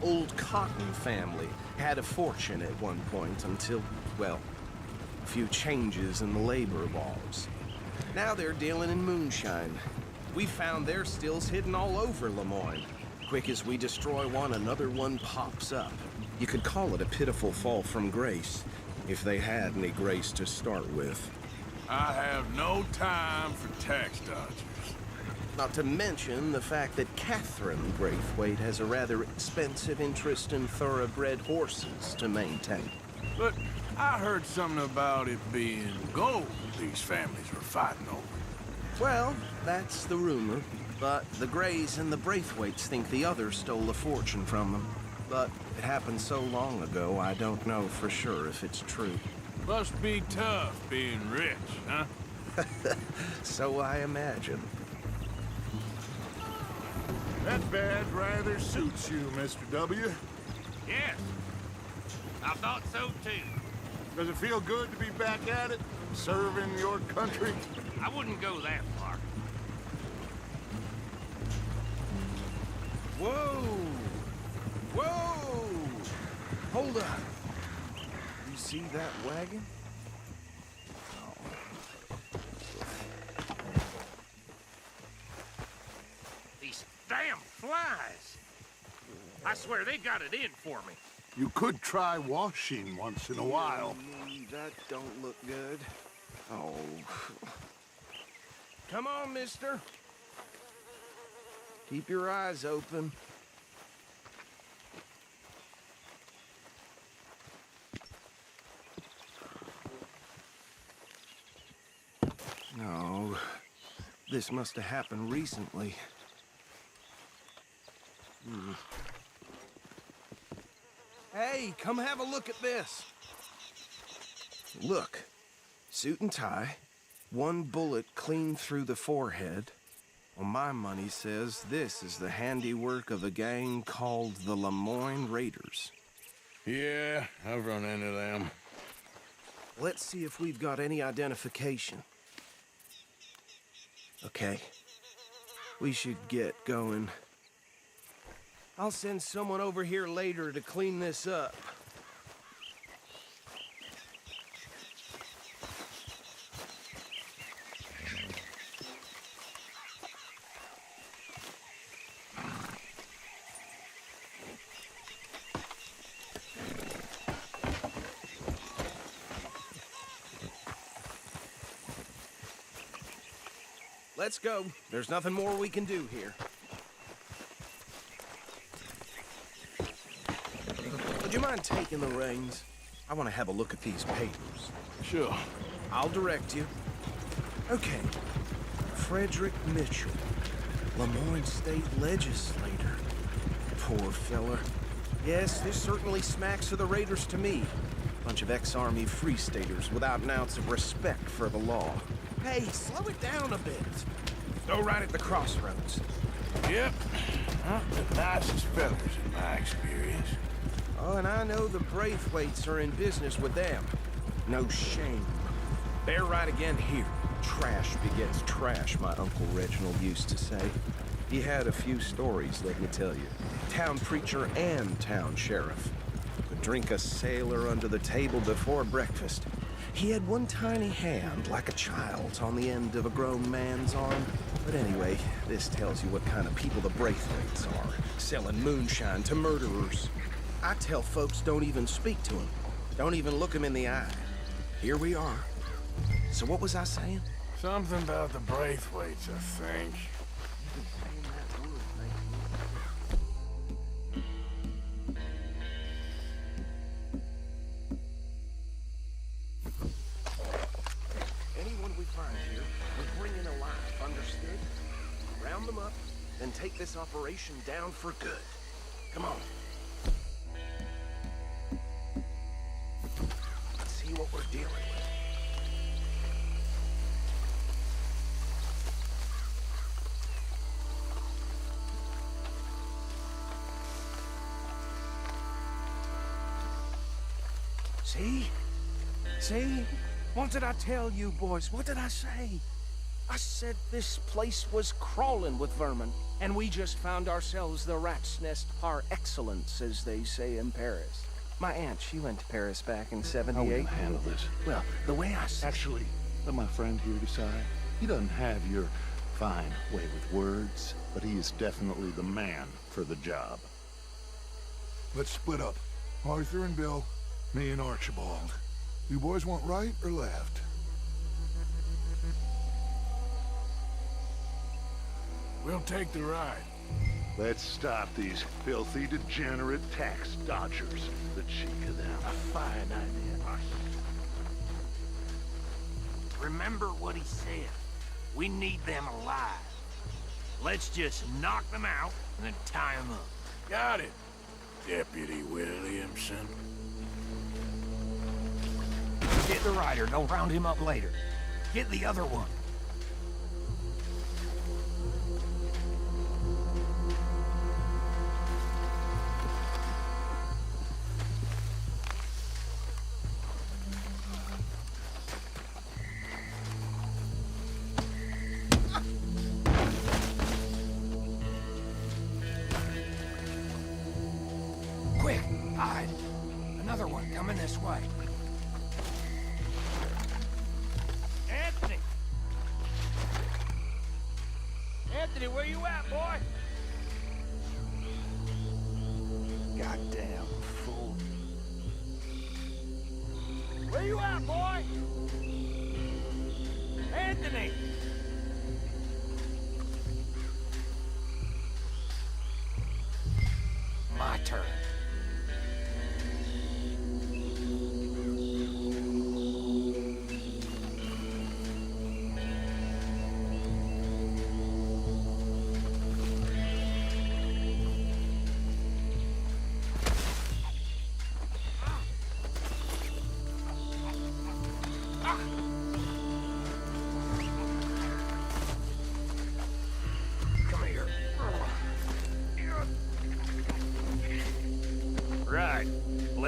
Old Cotton family had a fortune at one point until, well, a few changes in the labor laws. Now they're dealing in moonshine. We found their stills hidden all over Lemoyne. Quick as we destroy one, another one pops up. You could call it a pitiful fall from grace, if they had any grace to start with. I have no time for tax dodgers. Not to mention the fact that Catherine Braithwaite has a rather expensive interest in thoroughbred horses to maintain. But I heard something about it being gold these families were fighting over. Well, that's the rumor. But the Grays and the Braithwaites think the others stole a fortune from them. But it happened so long ago, I don't know for sure if it's true. Must be tough being rich, huh? So I imagine. That badge rather suits you, Mr. W. Yes. I thought so, too. Does it feel good to be back at it? Serving your country? I wouldn't go that far. Whoa! Whoa! Hold up. You see that wagon? These damn flies. I swear they got it in for me. You could try washing once in a while. That don't look good. Oh, Come on, mister. Keep your eyes open. No, this must have happened recently. Hey, come have a look at this. Look, suit and tie, one bullet clean through the forehead. Well, my money says this is the handiwork of a gang called the Lemoyne Raiders. Yeah, I've run into them. Let's see if we've got any identification. Okay, we should get going. I'll send someone over here later to clean this up. Let's go. There's nothing more we can do here. Would you mind taking the reins? I want to have a look at these papers. Sure. I'll direct you. Okay. Frederick Mitchell, Lemoyne State Legislator. Poor fella. Yes, this certainly smacks of the Raiders to me. Bunch of ex-Army Free Staters without an ounce of respect for the law. Hey, slow it down a bit. Go right at the crossroads. Yep. Not the nicest fellas in my experience. Oh, and I know the Braithwaites are in business with them. No shame. Bear right again here. Trash begets trash, my Uncle Reginald used to say. He had a few stories, let me tell you. Town preacher and town sheriff. Could drink a sailor under the table before breakfast. He had one tiny hand, like a child's, on the end of a grown man's arm. But anyway, this tells you what kind of people the Braithwaites are. Selling moonshine to murderers. I tell folks don't even speak to him. Don't even look him in the eye. Here we are. So what was I saying? Something about the Braithwaites, I think. Anyone we find here, we bring in alive, understood? Round them up, then take this operation down for good. Come on. Let's see what we're dealing with. See? See? What did I tell you, boys? What did I say? I said this place was crawling with vermin, and we just found ourselves the rat's nest par excellence, as they say in Paris. My aunt, she went to Paris back in '78. How are we gonna handle this? Well, the way I said... Actually, let my friend here decide. He doesn't have your fine way with words, but he is definitely the man for the job. Let's split up. Arthur and Bill, me and Archibald. You boys want right or left? We'll take the ride. Let's stop these filthy, degenerate tax dodgers. The cheek of them. A fine idea. Remember what he said. We need them alive. Let's just knock them out and then tie them up. Got it, Deputy Williamson. Get the rider. Don't round him up later. Get the other one. Quick, hide. Another one coming this way. Anthony! Anthony, where you at, boy? Goddamn fool. Where you at, boy? Anthony!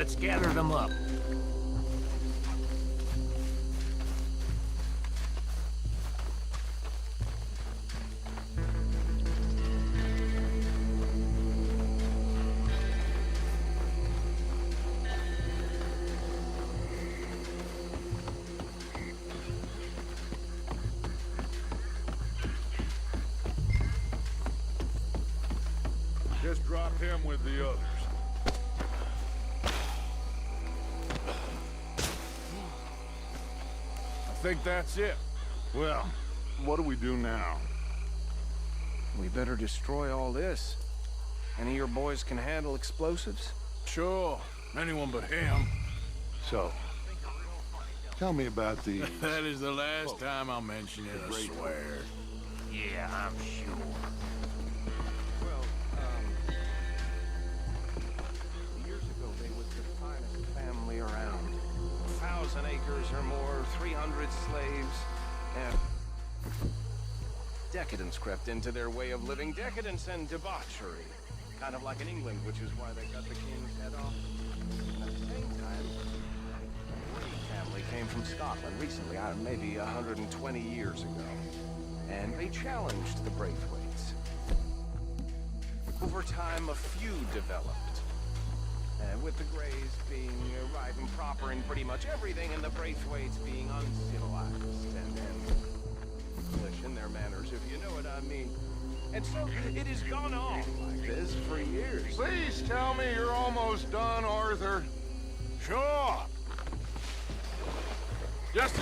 Let's gather them up. Just drop him with the others. I think that's it. Well, what do we do now? We better destroy all this. Any of your boys can handle explosives? Sure. Anyone but him. So, tell me about these. That is the last time I'll mention it, I swear. Yeah, I'm sure. Years ago, they was the finest family around. 1,000 acres or more, 300 slaves, and decadence crept into their way of living. Decadence and debauchery. Kind of like in England, which is why they cut the king's head off. And at the same time, a Grey family came from Scotland recently, maybe 120 years ago. And they challenged the Braithwaites. Over time, a feud developed. With the Greys being right and proper in pretty much everything, and the Braithwaites being uncivilized and English in their manners, if you know what I mean. And so it has gone on like this for years. Please tell me you're almost done, Arthur. Sure. Just...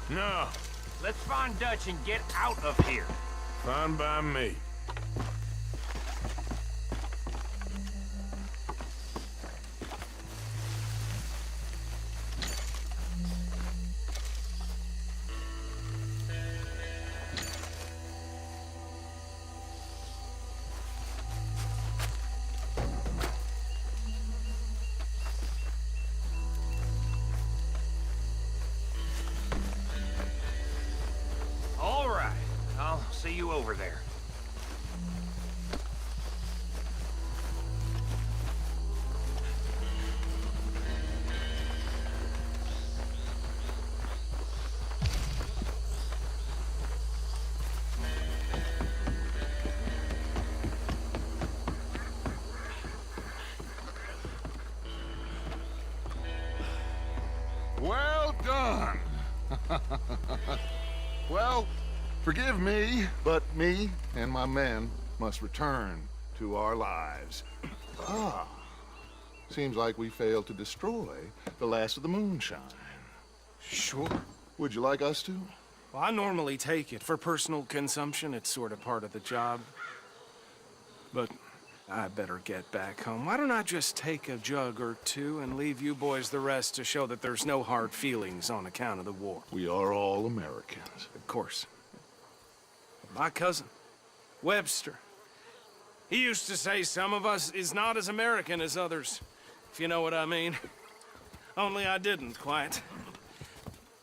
No. Let's find Dutch and get out of here. Fine by me. All right. I'll see you over there. Well done. Well, forgive me, but me and my men must return to our lives. Ah, seems like we failed to destroy the last of the moonshine. Sure. Would you like us to? Well, I normally take it for personal consumption. It's sort of part of the job. But I better get back home. Why don't I just take a jug or two and leave you boys the rest to show that there's no hard feelings on account of the war? We are all Americans. Of course. My cousin, Webster, he used to say some of us is not as American as others, if you know what I mean. Only I didn't quite.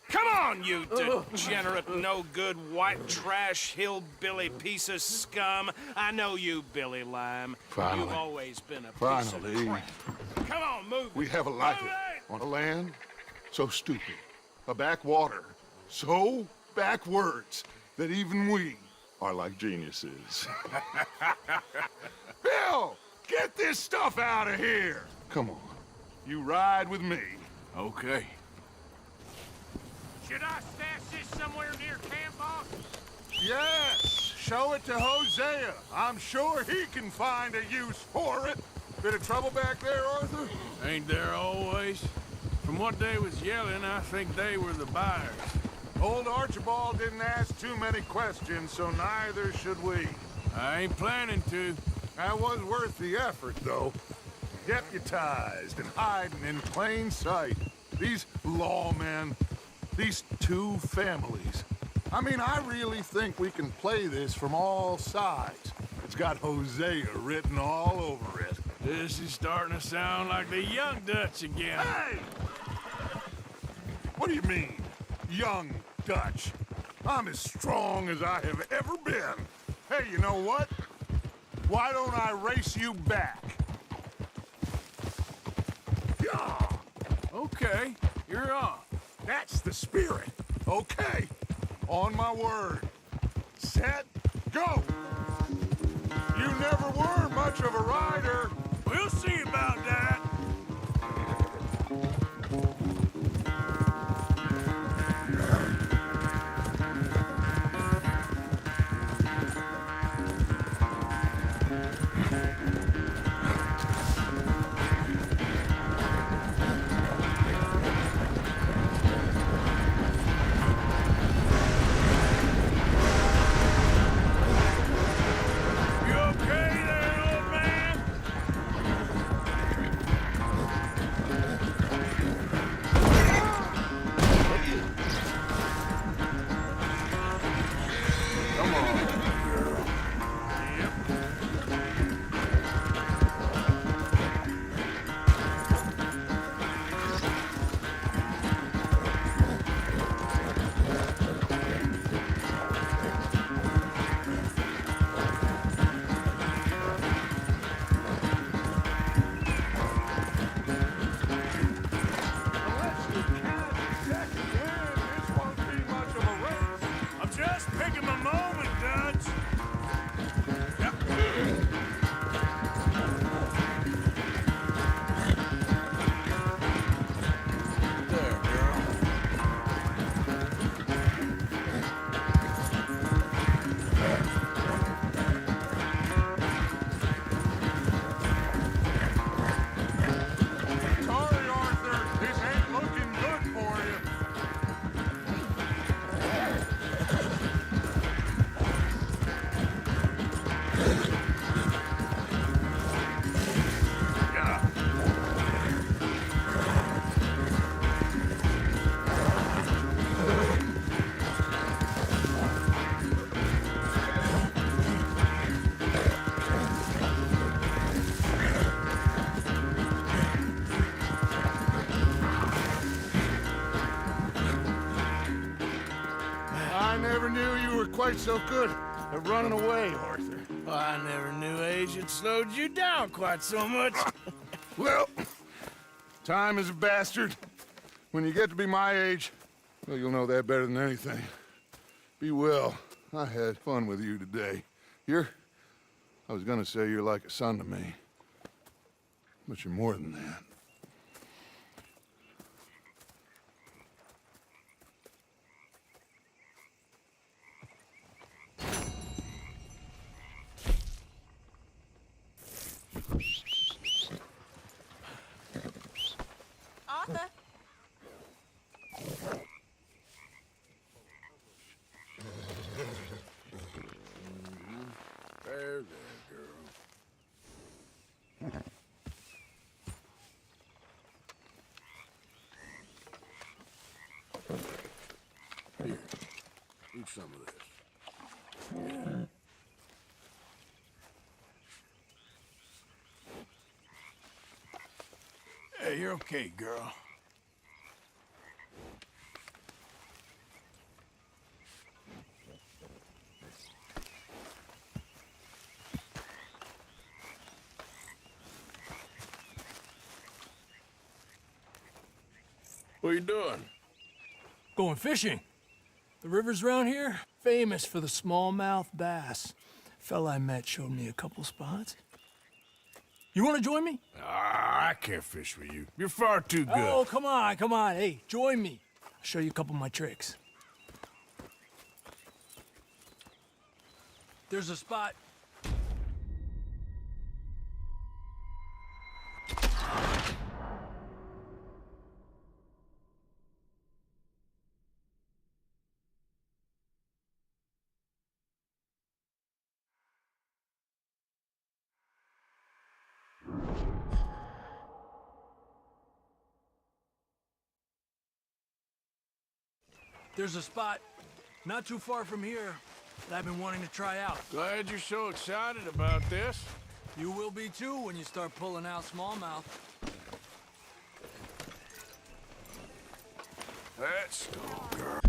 Come on, you degenerate, no-good, white trash, hillbilly piece of scum. I know you, Billy Lime. Finally. You've always been a piece of crap. Come on, move it. We have a life on a land so stupid, a backwater so backwards that even we are like geniuses. Bill, get this stuff out of here. Come on, you ride with me. Okay. Should I stash this somewhere near camp, boss? Yes, show it to Hosea. I'm sure he can find a use for it. Bit of trouble back there, Arthur? Ain't there always? From what they was yelling, I think they were the buyers. Old Archibald didn't ask too many questions, so neither should we. I ain't planning to. That was worth the effort, though. Deputized and hiding in plain sight. These lawmen, these two families. I mean, I really think we can play this from all sides. It's got Hosea written all over it. This is starting to sound like the young Dutch again. Hey! What do you mean, young Dutch? I'm as strong as I have ever been. Hey, you know what? Why don't I race you back? Yeah! Okay, you're off. That's the spirit. Okay. On my word. Set, go! You never were much of a rider. We'll see about that. never knew you were quite so good at running away, Arthur. Well, I never knew age had slowed you down quite so much. Well, time is a bastard. When you get to be my age, well, you'll know that better than anything. Be well. I had fun with you today. I was gonna say you're like a son to me. But you're more than that. Arthur? There, girl. Here, eat some of this. Yeah. Hey, you're okay, girl. What are you doing? Going fishing. The rivers around here, famous for the smallmouth bass. Fella I met showed me a couple spots. You want to join me? Ah, I can't fish with you. You're far too good. Oh, come on, come on. Hey, join me. I'll show you a couple of my tricks. There's a spot. There's a spot not too far from here that I've been wanting to try out. Glad you're so excited about this. You will be too when you start pulling out smallmouth. Let's go, girl.